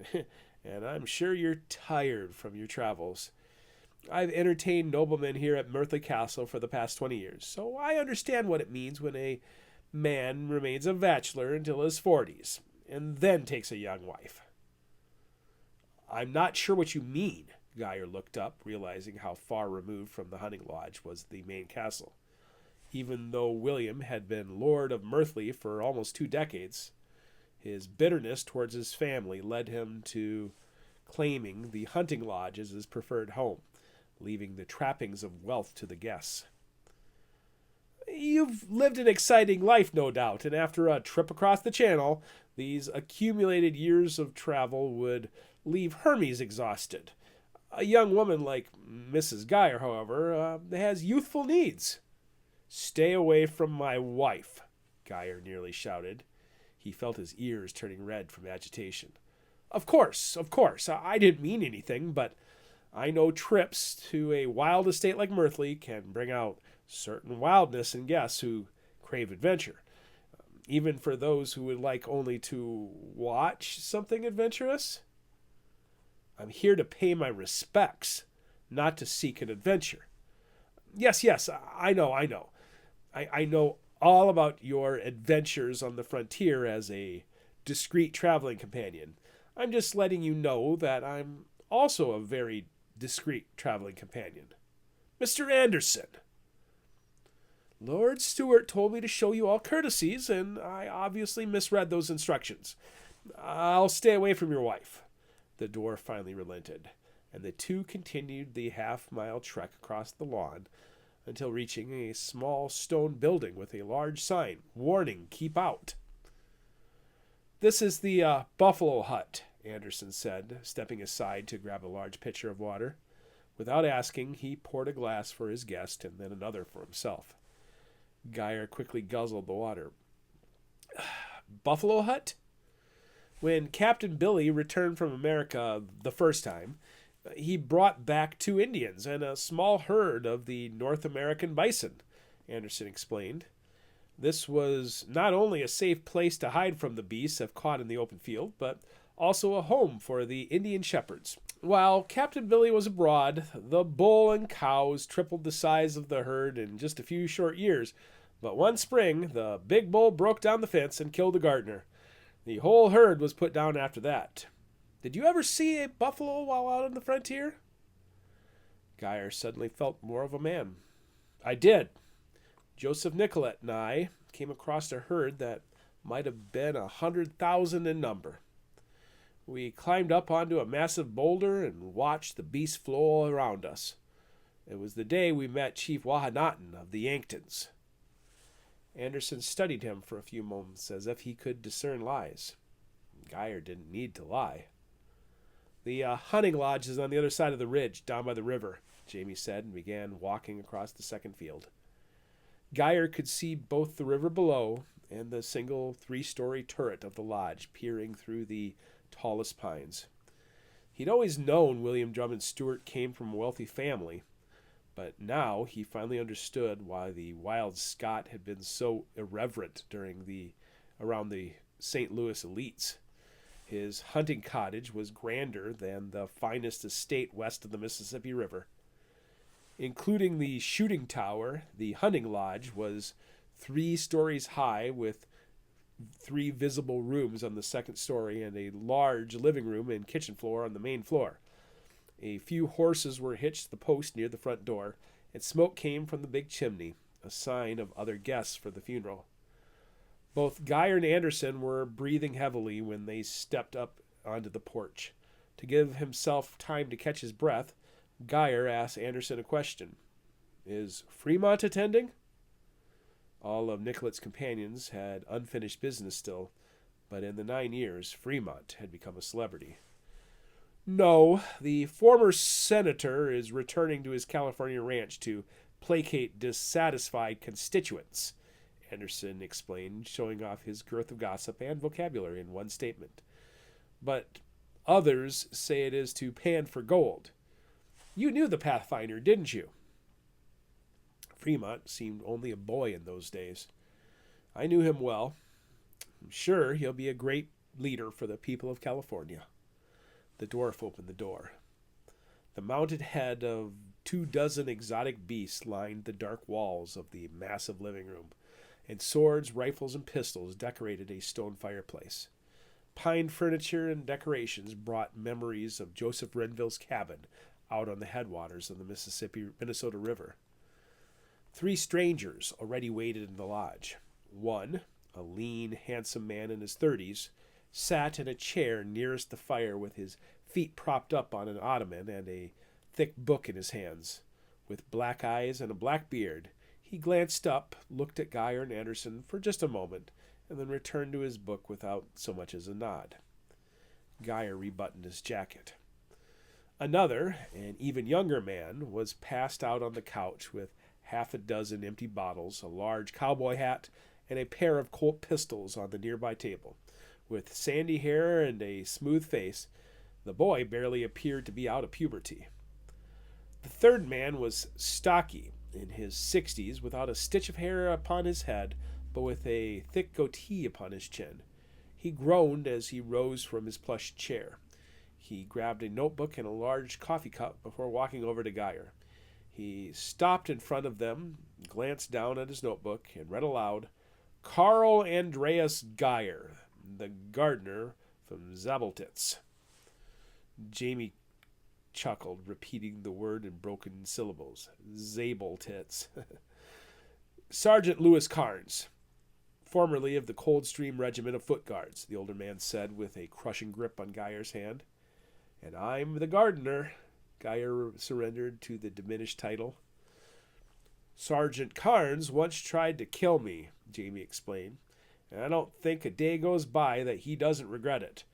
and I'm sure you're tired from your travels. I've entertained noblemen here at Mirthly Castle for the past 20 years, so I understand what it means when a man remains a bachelor until his 40s, and then takes a young wife." "I'm not sure what you mean." Geyer looked up, realizing how far removed from the hunting lodge was the main castle. Even though William had been Lord of Mirthly for almost 2 decades, his bitterness towards his family led him to claiming the hunting lodge as his preferred home, leaving the trappings of wealth to the guests. "You've lived an exciting life, no doubt, and after a trip across the Channel, these accumulated years of travel would leave Hermes exhausted. A young woman like Mrs. Geyer, however, has youthful needs." "Stay away from my wife," Geyer nearly shouted. He felt his ears turning red from agitation. Of course. I didn't mean anything, but I know trips to a wild estate like Mirthly can bring out certain wildness in guests who crave adventure, even for those who would like only to watch something adventurous. I'm here to pay my respects, not to seek an adventure." Yes, I know. I know all about your adventures on the frontier as a discreet traveling companion. I'm just letting you know that I'm also a very discreet traveling companion. "Mr. Anderson." "Lord Stuart told me to show you all courtesies, and I obviously misread those instructions. I'll stay away from your wife." The dwarf finally relented, and the two continued the half-mile trek across the lawn until reaching a small stone building with a large sign, "Warning, keep out." "This is the Buffalo Hut," Anderson said, stepping aside to grab a large pitcher of water. Without asking, he poured a glass for his guest and then another for himself. Geyer quickly guzzled the water. "Buffalo Hut?" When Captain Billy returned from America the first time, he brought back 2 Indians and a small herd of the North American bison, Anderson explained. This was not only a safe place to hide from the beasts if caught in the open field, but also a home for the Indian shepherds. While Captain Billy was abroad, the bull and cows tripled the size of the herd in just a few short years, but one spring the big bull broke down the fence and killed the gardener. The whole herd was put down after that. Did you ever see a buffalo while out on the frontier? Geyer suddenly felt more of a man. "I did. Joseph Nicollet and I came across a herd that might have been 100,000 in number. We climbed up onto a massive boulder and watched the beasts flow around us. It was the day we met Chief Wahanaton of the Yanktons." Anderson studied him for a few moments as if he could discern lies. Geyer didn't need to lie. The hunting lodge is on the other side of the ridge, down by the river, Jamie said, and began walking across the second field. Geyer could see both the river below and the single 3-story turret of the lodge peering through the tallest pines. He'd always known William Drummond Stewart came from a wealthy family, but now he finally understood why the wild Scot had been so irreverent around the St. Louis elites. His hunting cottage was grander than the finest estate west of the Mississippi River. Including the shooting tower, the hunting lodge was 3 stories high with 3 visible rooms on the second story and a large living room and kitchen floor on the main floor. A few horses were hitched to the post near the front door, and smoke came from the big chimney, a sign of other guests for the funeral. Both Geyer and Anderson were breathing heavily when they stepped up onto the porch. To give himself time to catch his breath, Geyer asked Anderson a question. "Is Fremont attending?" All of Nicollet's companions had unfinished business still, but in the 9 years, Fremont had become a celebrity. "No, the former senator is returning to his California ranch to placate dissatisfied constituents," Anderson explained, showing off his girth of gossip and vocabulary in one statement. "But others say it is to pan for gold. You knew the Pathfinder, didn't you?" Fremont seemed only a boy in those days. "I knew him well. I'm sure he'll be a great leader for the people of California." The dwarf opened the door. The mounted head of 24 exotic beasts lined the dark walls of the massive living room, and swords, rifles, and pistols decorated a stone fireplace. Pine furniture and decorations brought memories of Joseph Renville's cabin out on the headwaters of the Minnesota River. 3 strangers already waited in the lodge. One, a lean, handsome man in his 30s, sat in a chair nearest the fire with his feet propped up on an ottoman and a thick book in his hands. With black eyes and a black beard, he glanced up, looked at Geyer and Anderson for just a moment, and then returned to his book without so much as a nod. Geyer rebuttoned his jacket. Another, an even younger man, was passed out on the couch with half a dozen empty bottles, a large cowboy hat, and a pair of Colt pistols on the nearby table. With sandy hair and a smooth face, the boy barely appeared to be out of puberty. The third man was stocky, in his 60s, without a stitch of hair upon his head, but with a thick goatee upon his chin. He groaned as he rose from his plush chair. He grabbed a notebook and a large coffee cup before walking over to Geyer. He stopped in front of them, glanced down at his notebook, and read aloud, "Carl Andreas Geyer, the gardener from Zabeltitz." Jamie chuckled, repeating the word in broken syllables. Zabeltitz. "Sergeant Lewis Carnes, formerly of the Coldstream Regiment of Foot Guards," the older man said with a crushing grip on Geyer's hand. "And I'm the gardener," Geyer surrendered to the diminished title. "Sergeant Carnes once tried to kill me," Jamie explained, "and I don't think a day goes by that he doesn't regret it.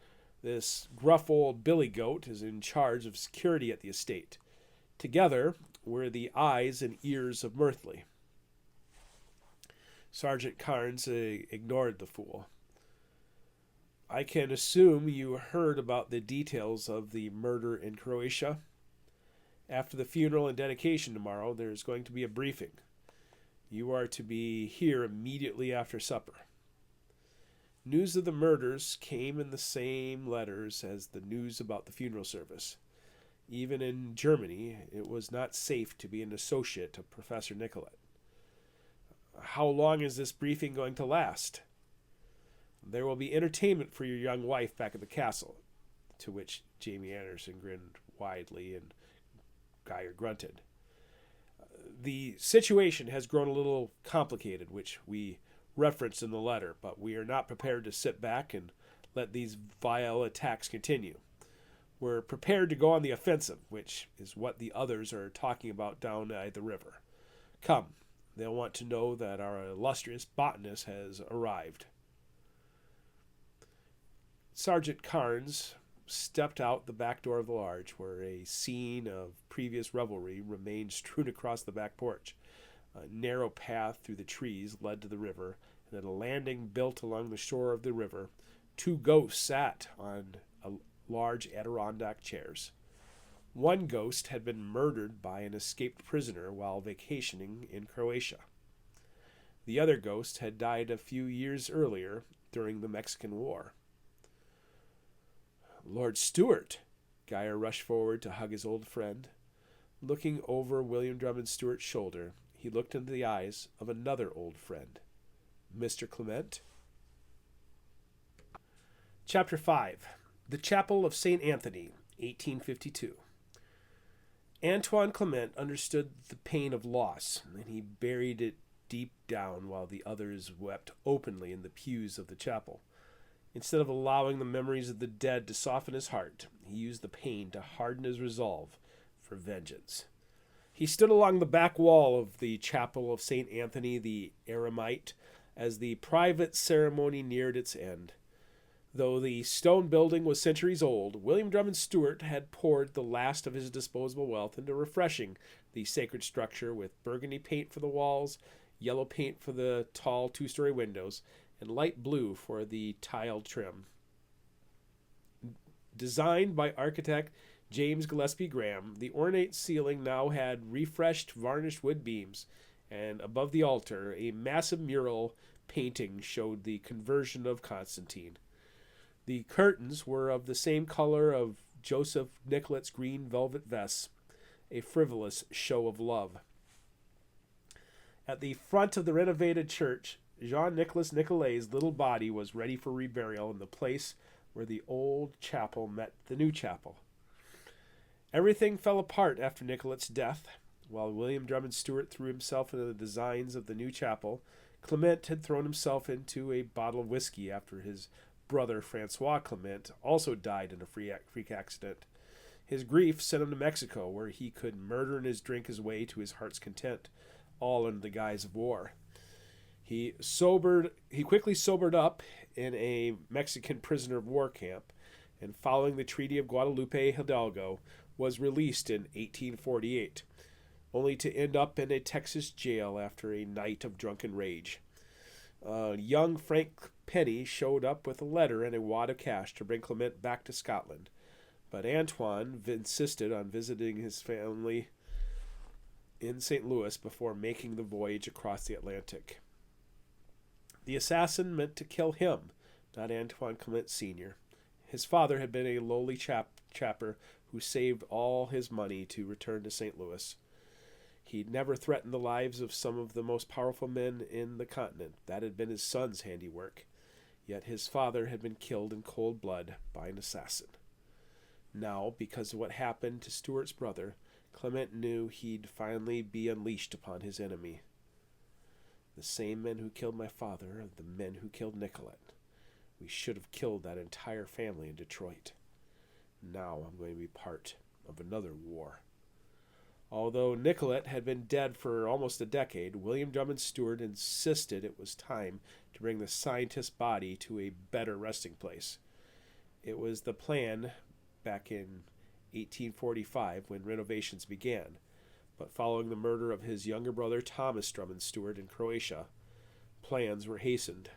This gruff old billy goat is in charge of security at the estate. Together, we're the eyes and ears of Mirthley." Sergeant Carnes ignored the fool. "I can assume you heard about the details of the murder in Croatia. After the funeral and dedication tomorrow, there's going to be a briefing. You are to be here immediately after supper." News of the murders came in the same letters as the news about the funeral service. Even in Germany, it was not safe to be an associate of Professor Nicollet. "How long is this briefing going to last?" "There will be entertainment for your young wife back at the castle," to which Jamie Anderson grinned widely and Geyer grunted. "The situation has grown a little complicated, which we referenced in the letter, but we are not prepared to sit back and let these vile attacks continue. We're prepared to go on the offensive, which is what the others are talking about down at the river. Come, they'll want to know that our illustrious botanist has arrived." Sergeant Carnes stepped out the back door of the lodge, where a scene of previous revelry remained strewn across the back porch. A narrow path through the trees led to the river, and at a landing built along the shore of the river, two ghosts sat on large Adirondack chairs. One ghost had been murdered by an escaped prisoner while vacationing in Croatia. The other ghost had died a few years earlier during the Mexican War. "Lord Stuart!" Geyer rushed forward to hug his old friend. Looking over William Drummond Stuart's shoulder, he looked into the eyes of another old friend. "Mr. Clement?" Chapter 5. The Chapel of St. Anthony, 1852. Antoine Clement understood the pain of loss, and he buried it deep down while the others wept openly in the pews of the chapel. Instead of allowing the memories of the dead to soften his heart, he used the pain to harden his resolve for vengeance. He stood along the back wall of the chapel of St. Anthony the Eremite as the private ceremony neared its end. Though the stone building was centuries old, William Drummond Stuart had poured the last of his disposable wealth into refreshing the sacred structure with burgundy paint for the walls, yellow paint for the tall two-story windows, and light blue for the tiled trim. Designed by architect James Gillespie Graham, the ornate ceiling now had refreshed varnished wood beams, and above the altar a massive mural painting showed the conversion of Constantine. The curtains were of the same color of Joseph Nicollet's green velvet vests, a frivolous show of love. At the front of the renovated church, Jean-Nicolas Nicollet's little body was ready for reburial in the place where the old chapel met the new chapel. Everything fell apart after Nicollet's death. While William Drummond Stuart threw himself into the designs of the new chapel, Clement had thrown himself into a bottle of whiskey after his brother Francois Clement also died in a freak accident. His grief sent him to Mexico, where he could murder and drink his way to his heart's content, all under the guise of war. He quickly sobered up in a Mexican prisoner of war camp, and following the Treaty of Guadalupe Hidalgo, was released in 1848, only to end up in a Texas jail after a night of drunken rage. Young Frank Penny showed up with a letter and a wad of cash to bring Clement back to Scotland, but Antoine insisted on visiting his family in St. Louis before making the voyage across the Atlantic. The assassin meant to kill him, not Antoine Clement Sr. His father had been a lowly trapper who saved all his money to return to St. Louis. He'd never threatened the lives of some of the most powerful men in the continent. That had been his son's handiwork. Yet his father had been killed in cold blood by an assassin. Now, because of what happened to Stuart's brother, Clement knew he'd finally be unleashed upon his enemy. The same men who killed my father are the men who killed Nicollet. We should have killed that entire family in Detroit. Now I'm going to be part of another war. Although Nicollet had been dead for almost a decade, William Drummond Stuart insisted it was time to bring the scientist's body to a better resting place. It was the plan back in 1845 when renovations began, but following the murder of his younger brother Thomas Drummond Stuart in Croatia, plans were hastened.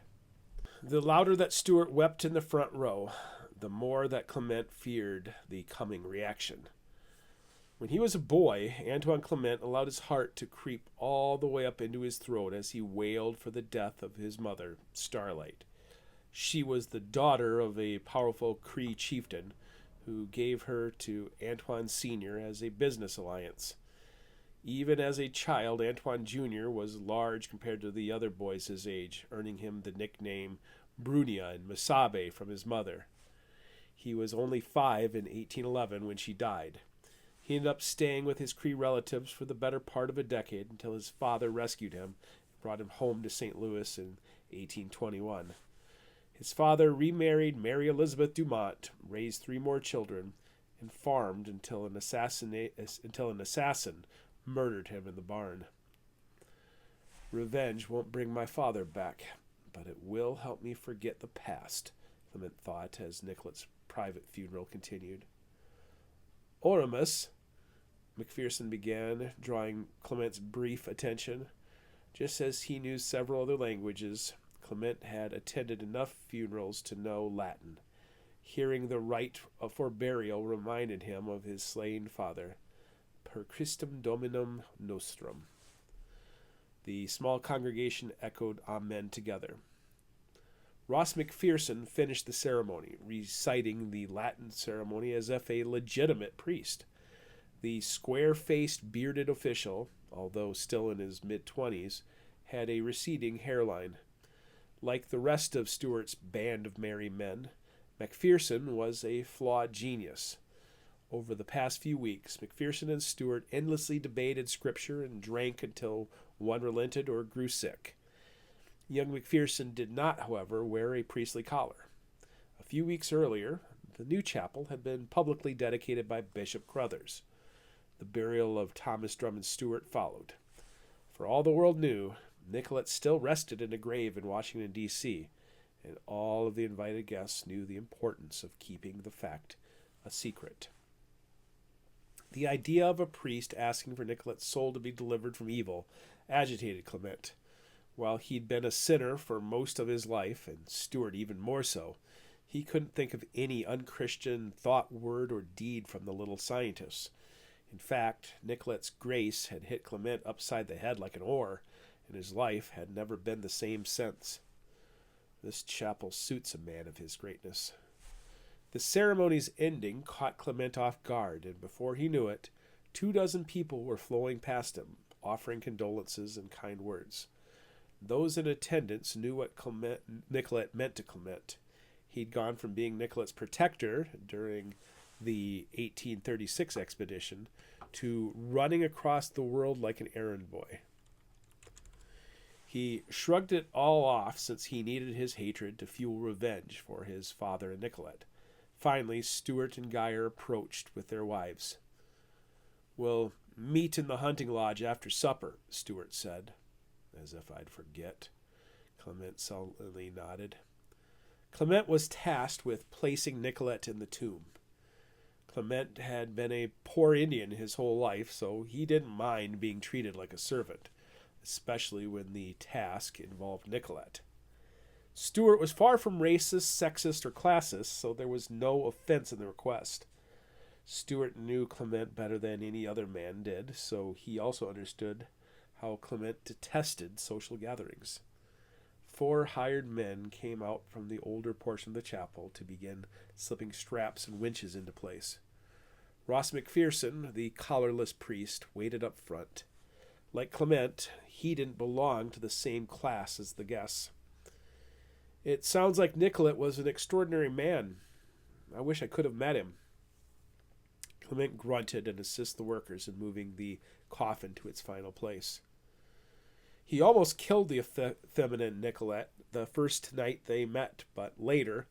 The louder that Stuart wept in the front row, the more that Clement feared the coming reaction. When he was a boy, Antoine Clement allowed his heart to creep all the way up into his throat as he wailed for the death of his mother, Starlight. She was the daughter of a powerful Cree chieftain who gave her to Antoine Sr. as a business alliance. Even as a child, Antoine Jr. was large compared to the other boys his age, earning him the nickname Brunia and Masabe from his mother. He was only 5 in 1811 when she died. He ended up staying with his Cree relatives for the better part of a decade until his father rescued him and brought him home to St. Louis in 1821. His father remarried Mary Elizabeth Dumont, raised 3 more children, and farmed until an assassin murdered him in the barn. Revenge won't bring my father back, but it will help me forget the past, Clement thought as Nicollet's private funeral continued. Oramus, Macpherson began, drawing Clement's brief attention. Just as he knew several other languages, Clement had attended enough funerals to know Latin. Hearing the rite for burial reminded him of his slain father. Per Christum Dominum Nostrum. The small congregation echoed Amen together. Ross Macpherson finished the ceremony, reciting the Latin ceremony as if a legitimate priest. The square-faced, bearded official, although still in his mid-20s, had a receding hairline. Like the rest of Stuart's band of merry men, Macpherson was a flawed genius. Over the past few weeks, Macpherson and Stuart endlessly debated Scripture and drank until one relented or grew sick. Young Macpherson did not, however, wear a priestly collar. A few weeks earlier, the new chapel had been publicly dedicated by Bishop Crothers. The burial of Thomas Drummond Stuart followed. For all the world knew, Nicollet still rested in a grave in Washington, D.C., and all of the invited guests knew the importance of keeping the fact a secret. The idea of a priest asking for Nicollet's soul to be delivered from evil agitated Clement. While he'd been a sinner for most of his life, and Stuart even more so, he couldn't think of any unchristian thought, word, or deed from the little scientist. In fact, Nicollet's grace had hit Clement upside the head like an oar, and his life had never been the same since. This chapel suits a man of his greatness. The ceremony's ending caught Clement off guard, and before he knew it, 24 people were flowing past him, offering condolences and kind words. Those in attendance knew what Nicollet meant to Clement. He'd gone from being Nicollet's protector during the 1836 expedition to running across the world like an errand boy. He shrugged it all off since he needed his hatred to fuel revenge for his father and Nicollet. Finally, Stuart and Geyer approached with their wives. "We'll meet in the hunting lodge after supper," Stuart said. "As if I'd forget." Clement sullenly nodded. Clement was tasked with placing Nicollet in the tomb. Clement had been a poor Indian his whole life, so he didn't mind being treated like a servant, especially when the task involved Nicollet. Stuart was far from racist, sexist, or classist, so there was no offense in the request. Stuart knew Clement better than any other man did, so he also understood how Clement detested social gatherings. 4 hired men came out from the older portion of the chapel to begin slipping straps and winches into place. Ross Macpherson, the collarless priest, waited up front. Like Clement, he didn't belong to the same class as the guests. "It sounds like Nicollet was an extraordinary man. I wish I could have met him." Clement grunted and assisted the workers in moving the coffin to its final place. He almost killed the effeminate Nicollet the first night they met, but later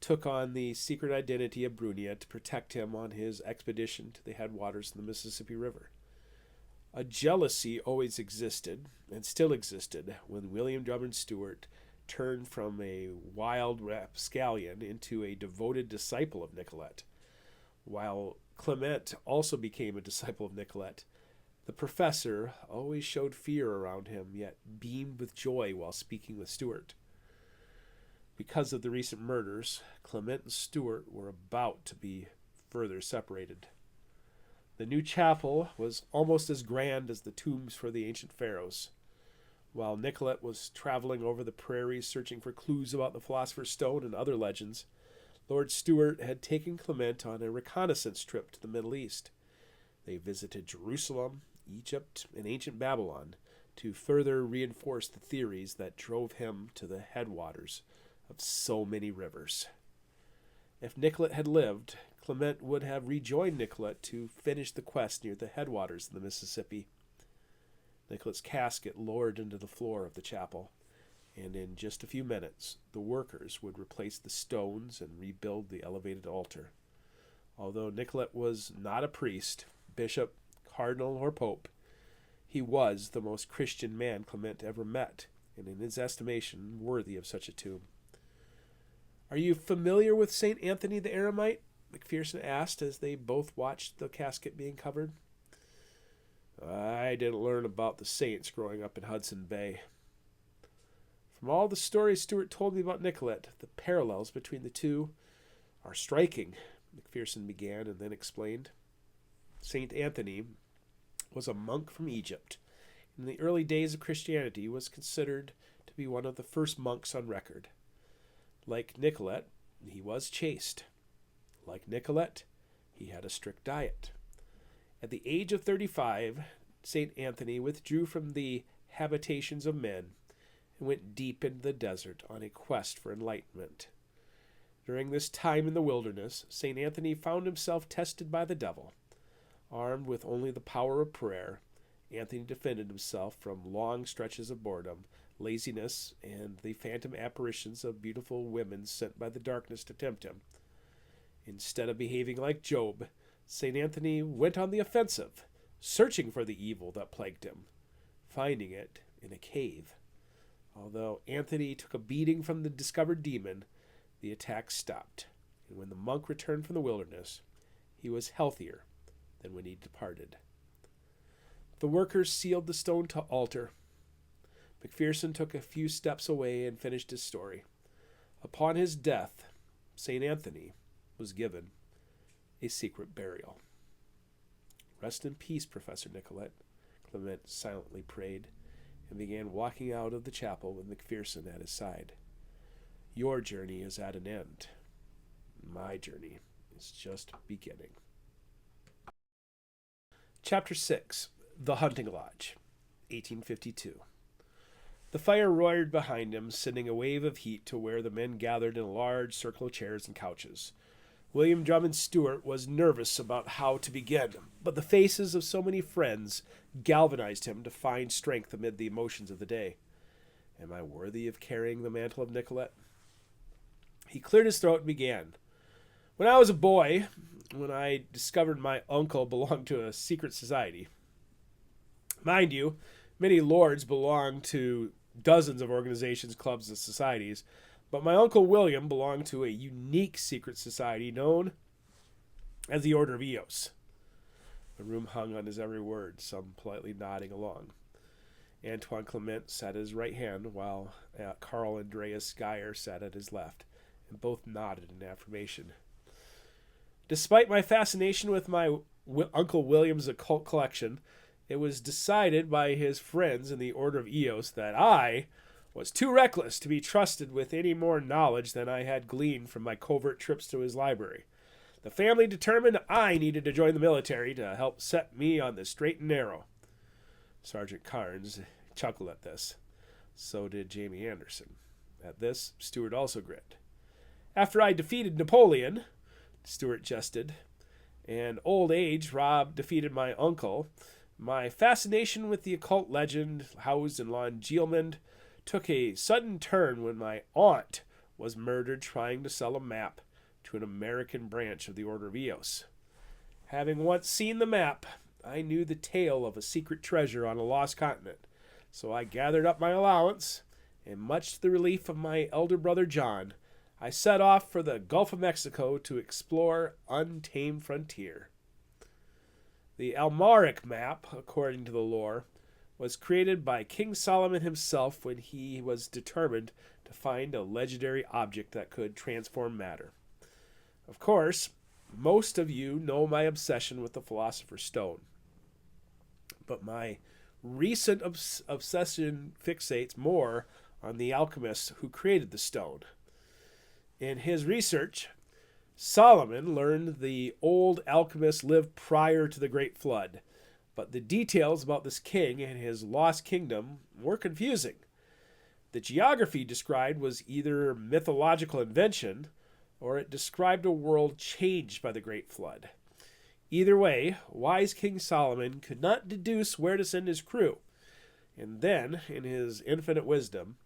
took on the secret identity of Brunia to protect him on his expedition to the headwaters of the Mississippi River. A jealousy always existed, and still existed, when William Drummond Stuart turned from a wild rapscallion into a devoted disciple of Nicollet. While Clement also became a disciple of Nicollet, the professor always showed fear around him, yet beamed with joy while speaking with Stuart. Because of the recent murders, Clement and Stuart were about to be further separated. The new chapel was almost as grand as the tombs for the ancient pharaohs. While Nicollet was traveling over the prairies searching for clues about the Philosopher's Stone and other legends, Lord Stuart had taken Clement on a reconnaissance trip to the Middle East. They visited Jerusalem, Egypt, and ancient Babylon to further reinforce the theories that drove him to the headwaters of so many rivers. If Nicollet had lived, Clement would have rejoined Nicollet to finish the quest near the headwaters of the Mississippi. Nicollet's casket lowered into the floor of the chapel, and in just a few minutes the workers would replace the stones and rebuild the elevated altar. Although Nicollet was not a priest, bishop, cardinal, or pope, he was the most Christian man Clement ever met, and in his estimation worthy of such a tomb. Are you familiar with St. Anthony the Eremite? McPherson asked as they both watched the casket being covered. I didn't learn about the saints growing up in Hudson Bay. From all the stories Stuart told me about Nicollet, the parallels between the two are striking, McPherson began and then explained. St. Anthony was a monk from Egypt. In the early days of Christianity, was considered to be one of the first monks on record. Like Nicollet, he was chaste. Like Nicollet, he had a strict diet. At the age of 35, St. Anthony withdrew from the habitations of men and went deep into the desert on a quest for enlightenment. During this time in the wilderness, St. Anthony found himself tested by the devil. Armed with only the power of prayer, Anthony defended himself from long stretches of boredom, laziness, and the phantom apparitions of beautiful women sent by the darkness to tempt him. Instead of behaving like Job, St. Anthony went on the offensive, searching for the evil that plagued him, finding it in a cave. Although Anthony took a beating from the discovered demon, the attack stopped, and when the monk returned from the wilderness, he was healthier than when he departed. The workers sealed the stone altar. McPherson took a few steps away and finished his story. Upon his death, St. Anthony was given a secret burial. Rest in peace, Professor Nicollet, Clement silently prayed, and began walking out of the chapel with McPherson at his side. Your journey is at an end. My journey is just beginning. Chapter 6. The Hunting Lodge, 1852. The fire roared behind him, sending a wave of heat to where the men gathered in a large circle of chairs and couches. William Drummond Stewart was nervous about how to begin, but the faces of so many friends galvanized him to find strength amid the emotions of the day. Am I worthy of carrying the mantle of Nicollet? He cleared his throat and began. When I was a boy, when I discovered my uncle belonged to a secret society. Mind you, many lords belonged to dozens of organizations, clubs, and societies, but my Uncle William belonged to a unique secret society known as the Order of Eos. The room hung on his every word, some politely nodding along. Antoine Clement sat at his right hand, while Carl Andreas Geyer sat at his left, and both nodded in affirmation. Despite my fascination with my Uncle William's occult collection, it was decided by his friends in the Order of Eos that I was too reckless to be trusted with any more knowledge than I had gleaned from my covert trips to his library. The family determined I needed to join the military to help set me on the straight and narrow. Sergeant Carnes chuckled at this. So did Jamie Anderson. At this, Stewart also grinned. After I defeated Napoleon, Stewart jested, and old age defeated my uncle, my fascination with the occult legend housed in Longueuil took a sudden turn when my aunt was murdered trying to sell a map to an American branch of the Order of Eos. Having once seen the map, I knew the tale of a secret treasure on a lost continent, so I gathered up my allowance, and much to the relief of my elder brother John, I set off for the Gulf of Mexico to explore untamed frontier. The Almaric map, according to the lore, was created by King Solomon himself when he was determined to find a legendary object that could transform matter. Of course, most of you know my obsession with the Philosopher's Stone, but my recent obsession fixates more on the alchemist who created the stone. In his research, Solomon learned the old alchemist lived prior to the Great Flood, but the details about this king and his lost kingdom were confusing. The geography described was either mythological invention, or it described a world changed by the Great Flood. Either way, wise King Solomon could not deduce where to send his crew, and then, in his infinite wisdom,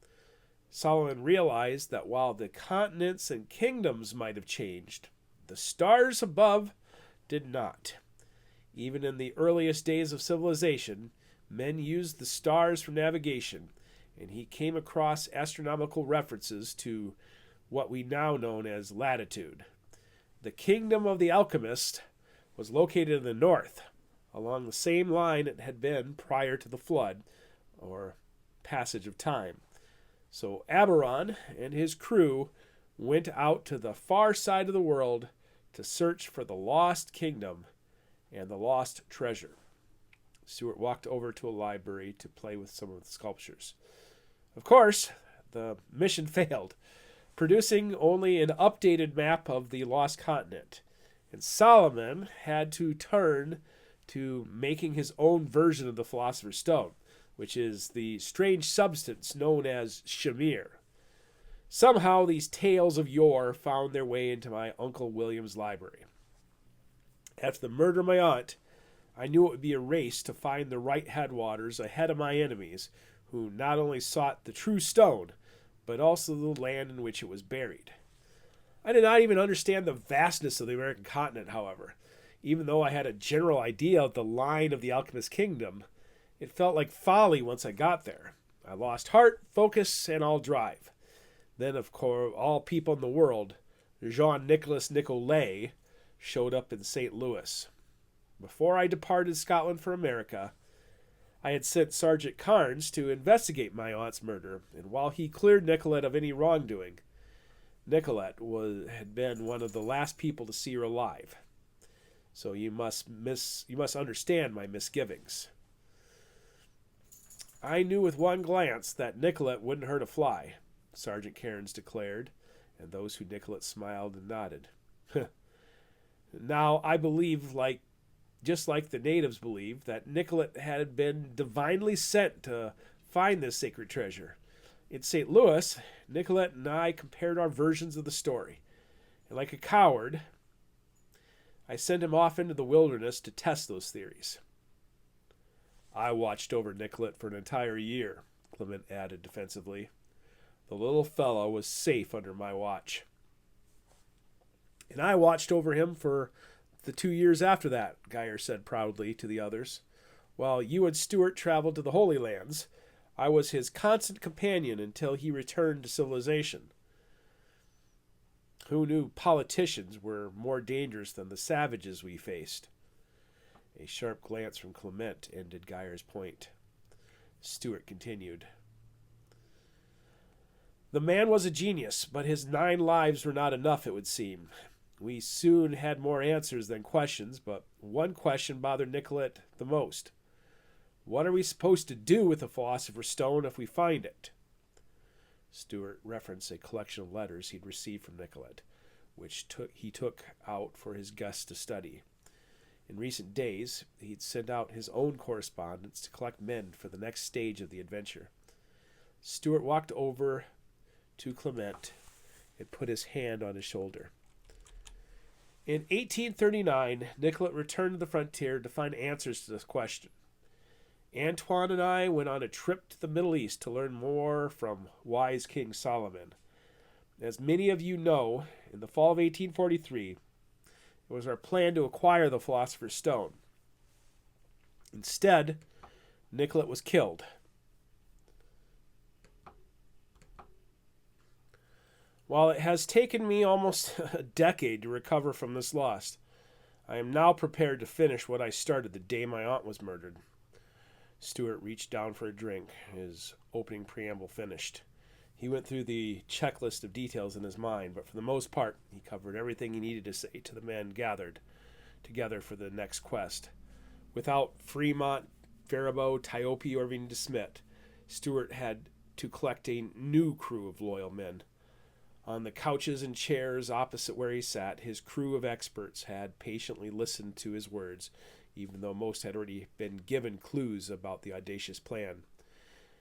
Solomon realized that while the continents and kingdoms might have changed, the stars above did not. Even in the earliest days of civilization, men used the stars for navigation, and he came across astronomical references to what we now know as latitude. The kingdom of the Alchemist was located in the north, along the same line it had been prior to the flood, or passage of time. So Aberon and his crew went out to the far side of the world to search for the lost kingdom and the lost treasure. Stuart walked over to a library to play with some of the sculptures. Of course, the mission failed, producing only an updated map of the lost continent. And Solomon had to turn to making his own version of the Philosopher's Stone, which is the strange substance known as shamir. Somehow these tales of yore found their way into my Uncle William's library. After the murder of my aunt, I knew it would be a race to find the right headwaters ahead of my enemies, who not only sought the true stone, but also the land in which it was buried. I did not even understand the vastness of the American continent, however. Even though I had a general idea of the line of the Alchemist kingdom, it felt like folly once I got there. I lost heart, focus, and all drive. Then, of course, all people in the world, Jean-Nicolas Nicollet, showed up in St. Louis. Before I departed Scotland for America, I had sent Sergeant Carnes to investigate my aunt's murder, and while he cleared Nicollet of any wrongdoing, Nicollet had been one of the last people to see her alive. So you must understand my misgivings. I knew with one glance that Nicollet wouldn't hurt a fly, Sergeant Cairns declared, and those who Nicollet smiled and nodded. Now I believe, just like the natives believed, that Nicollet had been divinely sent to find this sacred treasure. In St. Louis, Nicollet and I compared our versions of the story, and like a coward, I sent him off into the wilderness to test those theories. I watched over Nicollet for an entire year, Clement added defensively. The little fellow was safe under my watch. And I watched over him for the 2 years after that, Geyer said proudly to the others. While you and Stuart traveled to the Holy Lands, I was his constant companion until he returned to civilization. Who knew politicians were more dangerous than the savages we faced? A sharp glance from Clement ended Geyer's point. Stuart continued. The man was a genius, but his 9 lives were not enough, it would seem. We soon had more answers than questions, but one question bothered Nicollet the most. What are we supposed to do with the Philosopher's Stone if we find it? Stuart referenced a collection of letters he'd received from Nicollet, which he took out for his guests to study. In recent days, he'd sent out his own correspondence to collect men for the next stage of the adventure. Stuart walked over to Clement and put his hand on his shoulder. In 1839, Nicollet returned to the frontier to find answers to this question. Antoine and I went on a trip to the Middle East to learn more from wise King Solomon. As many of you know, in the fall of 1843, it was our plan to acquire the Philosopher's Stone. Instead, Nicollet was killed. While it has taken me almost a decade to recover from this loss, I am now prepared to finish what I started the day my aunt was murdered. Stuart reached down for a drink, his opening preamble finished. He went through the checklist of details in his mind, but for the most part, he covered everything he needed to say to the men gathered together for the next quest. Without Fremont, Faribault, Tiope, or even DeSmit, Stuart had to collect a new crew of loyal men. On the couches and chairs opposite where he sat, his crew of experts had patiently listened to his words, even though most had already been given clues about the audacious plan.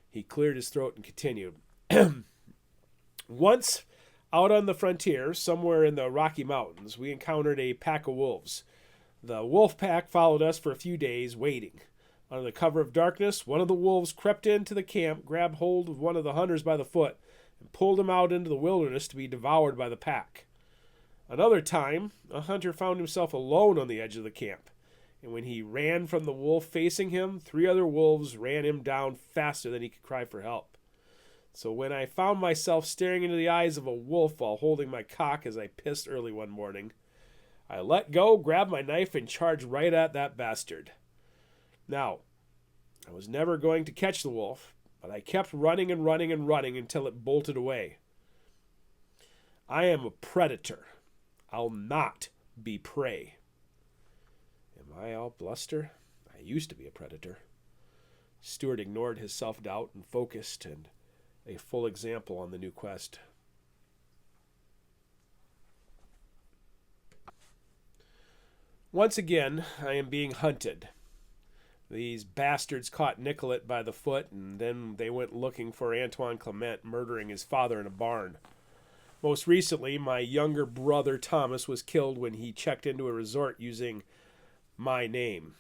He cleared his throat and continued. Once, out on the frontier, somewhere in the Rocky Mountains, we encountered a pack of wolves. The wolf pack followed us for a few days, waiting. Under the cover of darkness, one of the wolves crept into the camp, grabbed hold of one of the hunters by the foot, and pulled him out into the wilderness to be devoured by the pack. Another time, a hunter found himself alone on the edge of the camp, and when he ran from the wolf facing him, 3 other wolves ran him down faster than he could cry for help. So when I found myself staring into the eyes of a wolf while holding my cock as I pissed early one morning, I let go, grabbed my knife, and charged right at that bastard. Now, I was never going to catch the wolf, but I kept running and running and running until it bolted away. I am a predator. I'll not be prey. Am I all bluster? I used to be a predator. Stuart ignored his self-doubt and focused and a full example on the new quest. Once again, I am being hunted. These bastards caught Nicollet by the foot, and then they went looking for Antoine Clement, murdering his father in a barn. Most recently, my younger brother Thomas was killed when he checked into a resort using my name.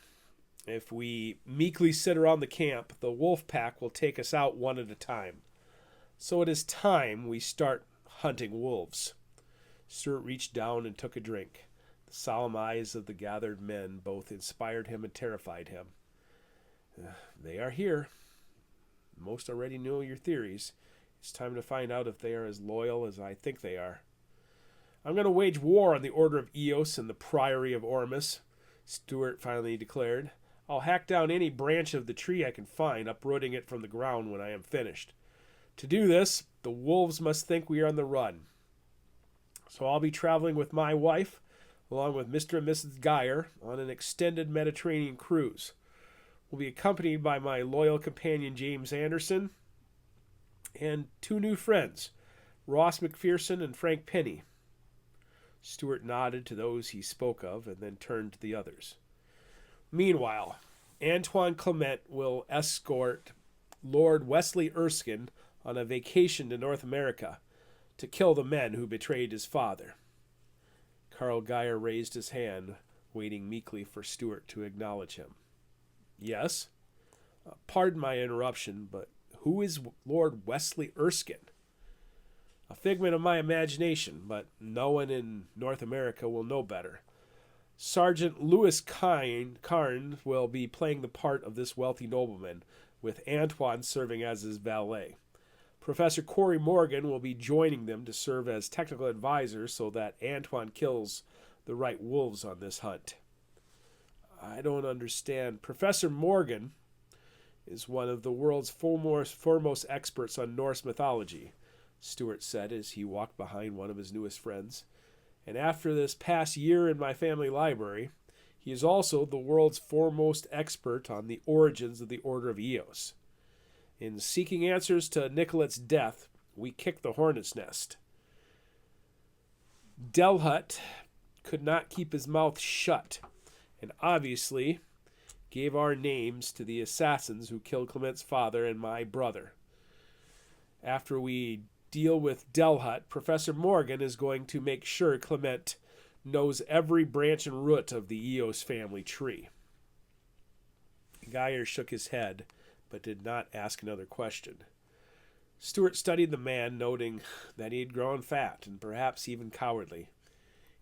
If we meekly sit around the camp, the wolf pack will take us out one at a time. So it is time we start hunting wolves. Stuart reached down and took a drink. The solemn eyes of the gathered men both inspired him and terrified him. They are here. Most already know your theories. It's time to find out if they are as loyal as I think they are. I'm going to wage war on the Order of Eos and the Priory of Ormus, Stuart finally declared. I'll hack down any branch of the tree I can find, uprooting it from the ground when I am finished. To do this, the wolves must think we are on the run. So I'll be traveling with my wife, along with Mr. and Mrs. Geyer, on an extended Mediterranean cruise. We'll be accompanied by my loyal companion James Anderson and two new friends, Ross McPherson and Frank Penny. Stuart nodded to those he spoke of and then turned to the others. Meanwhile, Antoine Clement will escort Lord Wesley Erskine on a vacation to North America to kill the men who betrayed his father. Carl Geyer raised his hand, waiting meekly for Stuart to acknowledge him. Yes? Pardon my interruption, but who is Lord Wesley Erskine? A figment of my imagination, but no one in North America will know better. Sergeant Louis Carnes will be playing the part of this wealthy nobleman, with Antoine serving as his valet. Professor Corey Morgan will be joining them to serve as technical advisor so that Antoine kills the right wolves on this hunt. I don't understand. Professor Morgan is one of the world's foremost experts on Norse mythology, Stuart said as he walked behind one of his newest friends. And after this past year in my family library, he is also the world's foremost expert on the origins of the Order of Eos. In seeking answers to Nicollet's death, we kicked the hornet's nest. Delhut could not keep his mouth shut, and obviously gave our names to the assassins who killed Clement's father and my brother. After we deal with Delhut, Professor Morgan is going to make sure Clement knows every branch and root of the Eos family tree. Geyer shook his head, but did not ask another question. Stuart studied the man, noting that he had grown fat and perhaps even cowardly.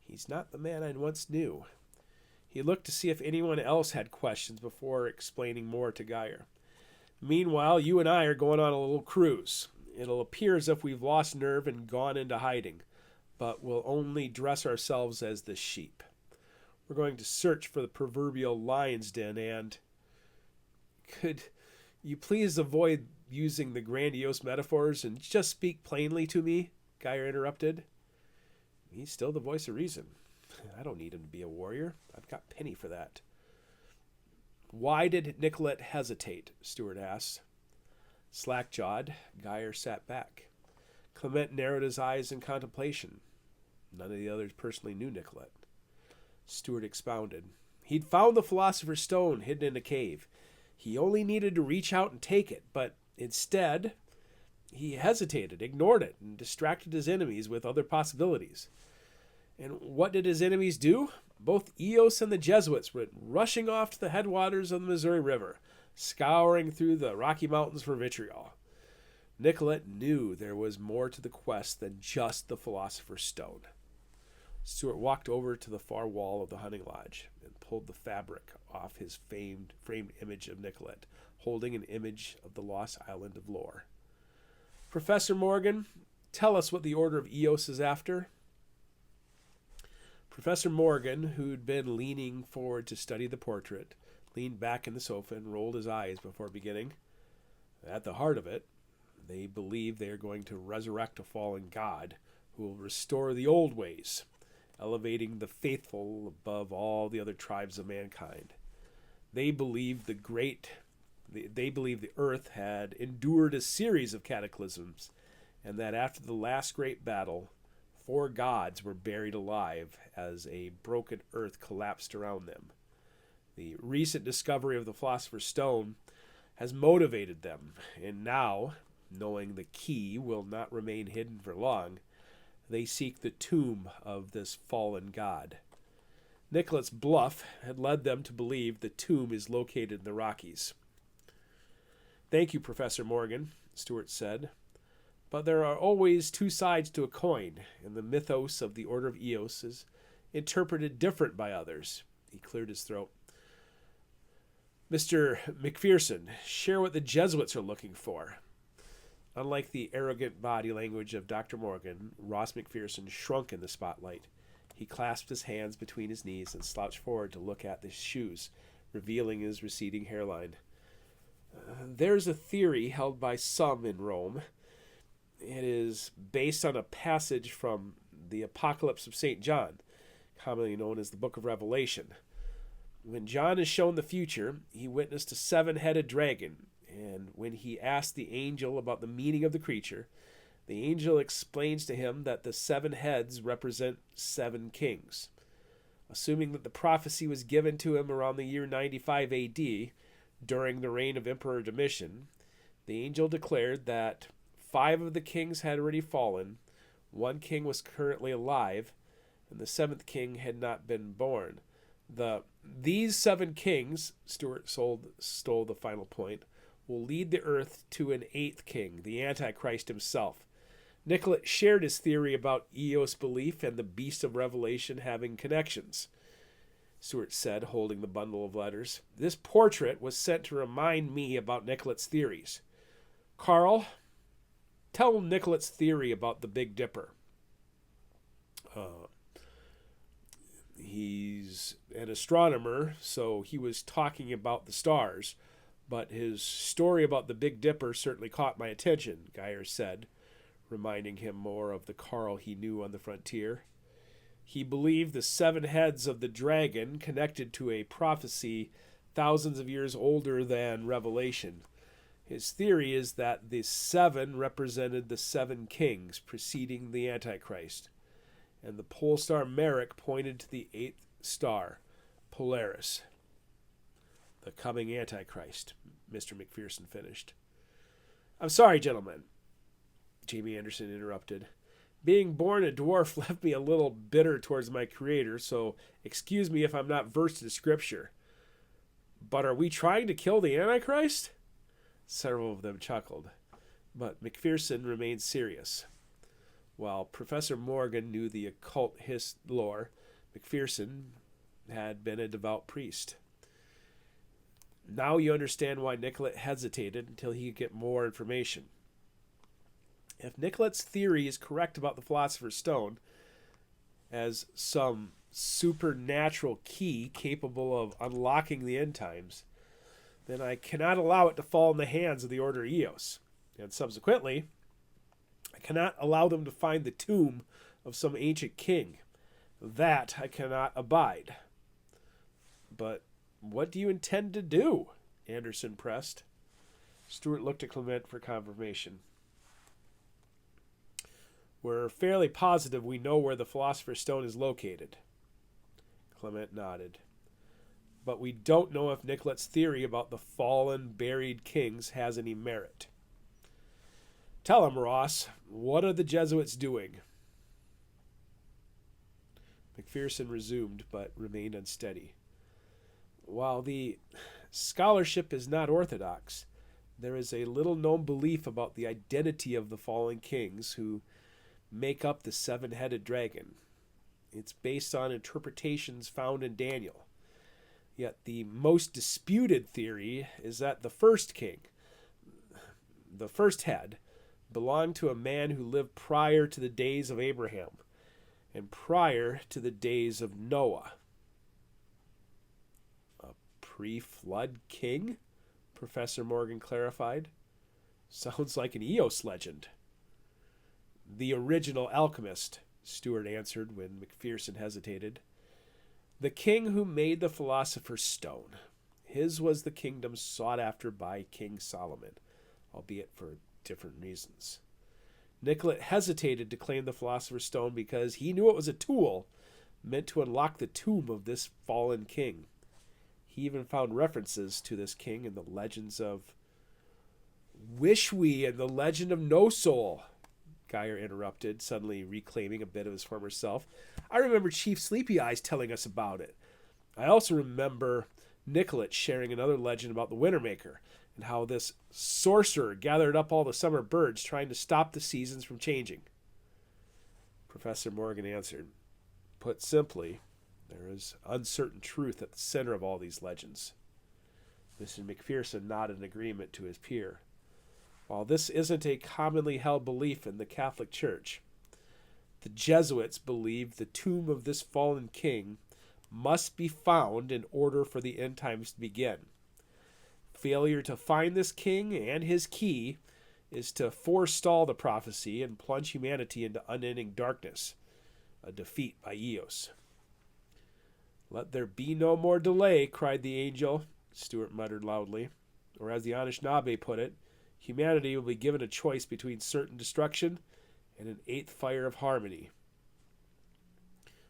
He's not the man I once knew. He looked to see if anyone else had questions before explaining more to Geyer. Meanwhile, you and I are going on a little cruise. It'll appear as if we've lost nerve and gone into hiding, but we'll only dress ourselves as the sheep. We're going to search for the proverbial lion's den and... Could you please avoid using the grandiose metaphors and just speak plainly to me? Geyer interrupted. He's still the voice of reason. I don't need him to be a warrior. I've got Penny for that. Why did Nicollet hesitate? Stuart asked. Slack-jawed, Geyer sat back. Clement narrowed his eyes in contemplation. None of the others personally knew Nicollet. Stuart expounded. He'd found the Philosopher's Stone hidden in a cave. He only needed to reach out and take it, but instead, he hesitated, ignored it, and distracted his enemies with other possibilities. And what did his enemies do? Both Eos and the Jesuits went rushing off to the headwaters of the Missouri River, scouring through the Rocky Mountains for vitriol. Nicollet knew there was more to the quest than just the Philosopher's Stone. Stuart walked over to the far wall of the hunting lodge and pulled the fabric off his framed image of Nicollet, holding an image of the lost island of Lore. Professor Morgan, tell us what the Order of Eos is after. Professor Morgan, who'd been leaning forward to study the portrait, leaned back in the sofa and rolled his eyes before beginning. At the heart of it, they believe they are going to resurrect a fallen god who will restore the old ways, elevating the faithful above all the other tribes of mankind. They believe the earth had endured a series of cataclysms, and that after the last great battle, 4 gods were buried alive as a broken earth collapsed around them. The recent discovery of the Philosopher's Stone has motivated them, and now, knowing the key will not remain hidden for long, they seek the tomb of this fallen god. Nicollet's bluff had led them to believe the tomb is located in the Rockies. Thank you, Professor Morgan, Stewart said. But there are always 2 sides to a coin, and the mythos of the Order of Eos is interpreted different by others. He cleared his throat. Mr. McPherson, share what the Jesuits are looking for. Unlike the arrogant body language of Dr. Morgan, Ross McPherson shrunk in the spotlight. He clasped his hands between his knees and slouched forward to look at the shoes, revealing his receding hairline. There's a theory held by some in Rome. It is based on a passage from the Apocalypse of St. John, commonly known as the Book of Revelation. When John is shown the future, he witnessed a 7-headed dragon, and when he asked the angel about the meaning of the creature, the angel explains to him that the 7 heads represent 7 kings. Assuming that the prophecy was given to him around the year 95 AD, during the reign of Emperor Domitian, the angel declared that 5 of the kings had already fallen, 1 king was currently alive, and the 7th king had not been born. These 7 kings, Stewart stole the final point, will lead the earth to an 8th king, the Antichrist himself. Nicollet shared his theory about Eos belief and the beast of Revelation having connections. Stewart said, holding the bundle of letters. This portrait was sent to remind me about Nicollet's theories. Carl, tell Nicollet's theory about the Big Dipper. He's an astronomer, so he was talking about the stars, but his story about the Big Dipper certainly caught my attention, Geyer said, reminding him more of the Carl he knew on the frontier. He believed the 7 heads of the dragon connected to a prophecy thousands of years older than Revelation. His theory is that the 7 represented the 7 kings preceding the Antichrist, and the pole star Merrick pointed to the 8th star, Polaris. The coming Antichrist, Mr. McPherson finished. I'm sorry, gentlemen, Jamie Anderson interrupted. Being born a dwarf left me a little bitter towards my creator, so excuse me if I'm not versed in scripture. But are we trying to kill the Antichrist? Several of them chuckled, but McPherson remained serious. While Professor Morgan knew the occult lore, McPherson had been a devout priest. Now you understand why Nicollet hesitated until he could get more information. If Nicollet's theory is correct about the Philosopher's Stone, as some supernatural key capable of unlocking the end times, then I cannot allow it to fall in the hands of the Order of Eos, and subsequently, I cannot allow them to find the tomb of some ancient king. That I cannot abide. But what do you intend to do? Anderson pressed. Stewart looked at Clement for confirmation. We're fairly positive we know where the Philosopher's Stone is located. Clement nodded. But we don't know if Nicollet's theory about the fallen, buried kings has any merit. Tell him, Ross, what are the Jesuits doing? McPherson resumed, but remained unsteady. While the scholarship is not orthodox, there is a little-known belief about the identity of the fallen kings who make up the 7-headed dragon. It's based on interpretations found in Daniel. Yet the most disputed theory is that the first king, the first head, belonged to a man who lived prior to the days of Abraham and prior to the days of Noah. A pre-flood king? Professor Morgan clarified. Sounds like an Eos legend. The original Alchemist, Stewart answered when Macpherson hesitated. The king who made the philosopher's stone. His was the kingdom sought after by King Solomon, albeit for different reasons. Nicollet hesitated to claim the philosopher's stone because he knew it was a tool meant to unlock the tomb of this fallen king. He even found references to this king in the legends of Wishwe and the legend of No Soul, Geyer interrupted, suddenly reclaiming a bit of his former self. I remember Chief Sleepy Eyes telling us about it. I also remember Nicollet sharing another legend about the Wintermaker and how this sorcerer gathered up all the summer birds trying to stop the seasons from changing. Professor Morgan answered, put simply, there is uncertain truth at the center of all these legends. Mr. Macpherson nodded in agreement to his peer. While this isn't a commonly held belief in the Catholic Church, the Jesuits believed the tomb of this fallen king must be found in order for the end times to begin. Failure to find this king and his key is to forestall the prophecy and plunge humanity into unending darkness, a defeat by Eos. Let there be no more delay, cried the angel, Stewart muttered loudly. Or as the Anishinaabe put it, humanity will be given a choice between certain destruction and an eighth fire of harmony.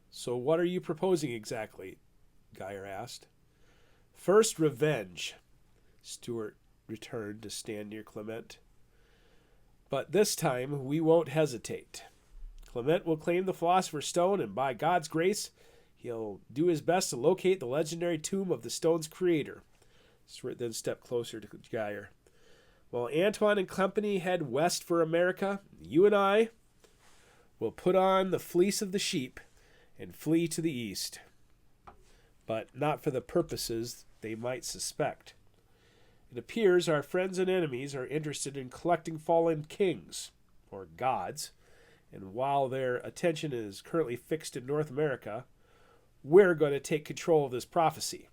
So what are you proposing exactly? Geyer asked. First, revenge. Stewart returned to stand near Clement. But this time we won't hesitate. Clement will claim the Philosopher's Stone, and by God's grace, he'll do his best to locate the legendary tomb of the stone's creator. Stewart then stepped closer to Geyer. While Antoine and company head west for America, you and I will put on the fleece of the sheep and flee to the east. But not for the purposes they might suspect. It appears our friends and enemies are interested in collecting fallen kings, or gods, and while their attention is currently fixed in North America, we're going to take control of this prophecy.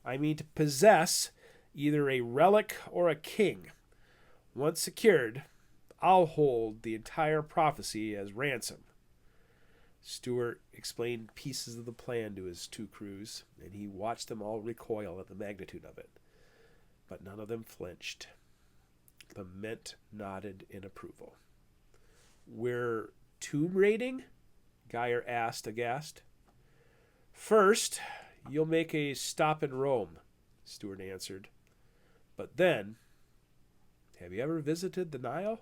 I mean to possess either a relic or a king. Once secured, I'll hold the entire prophecy as ransom. Stewart explained pieces of the plan to his two crews, and he watched them all recoil at the magnitude of it. But none of them flinched. Clement nodded in approval. We're tomb raiding? Geyer asked, aghast. First, you'll make a stop in Rome, Stewart answered. But then, have you ever visited the Nile?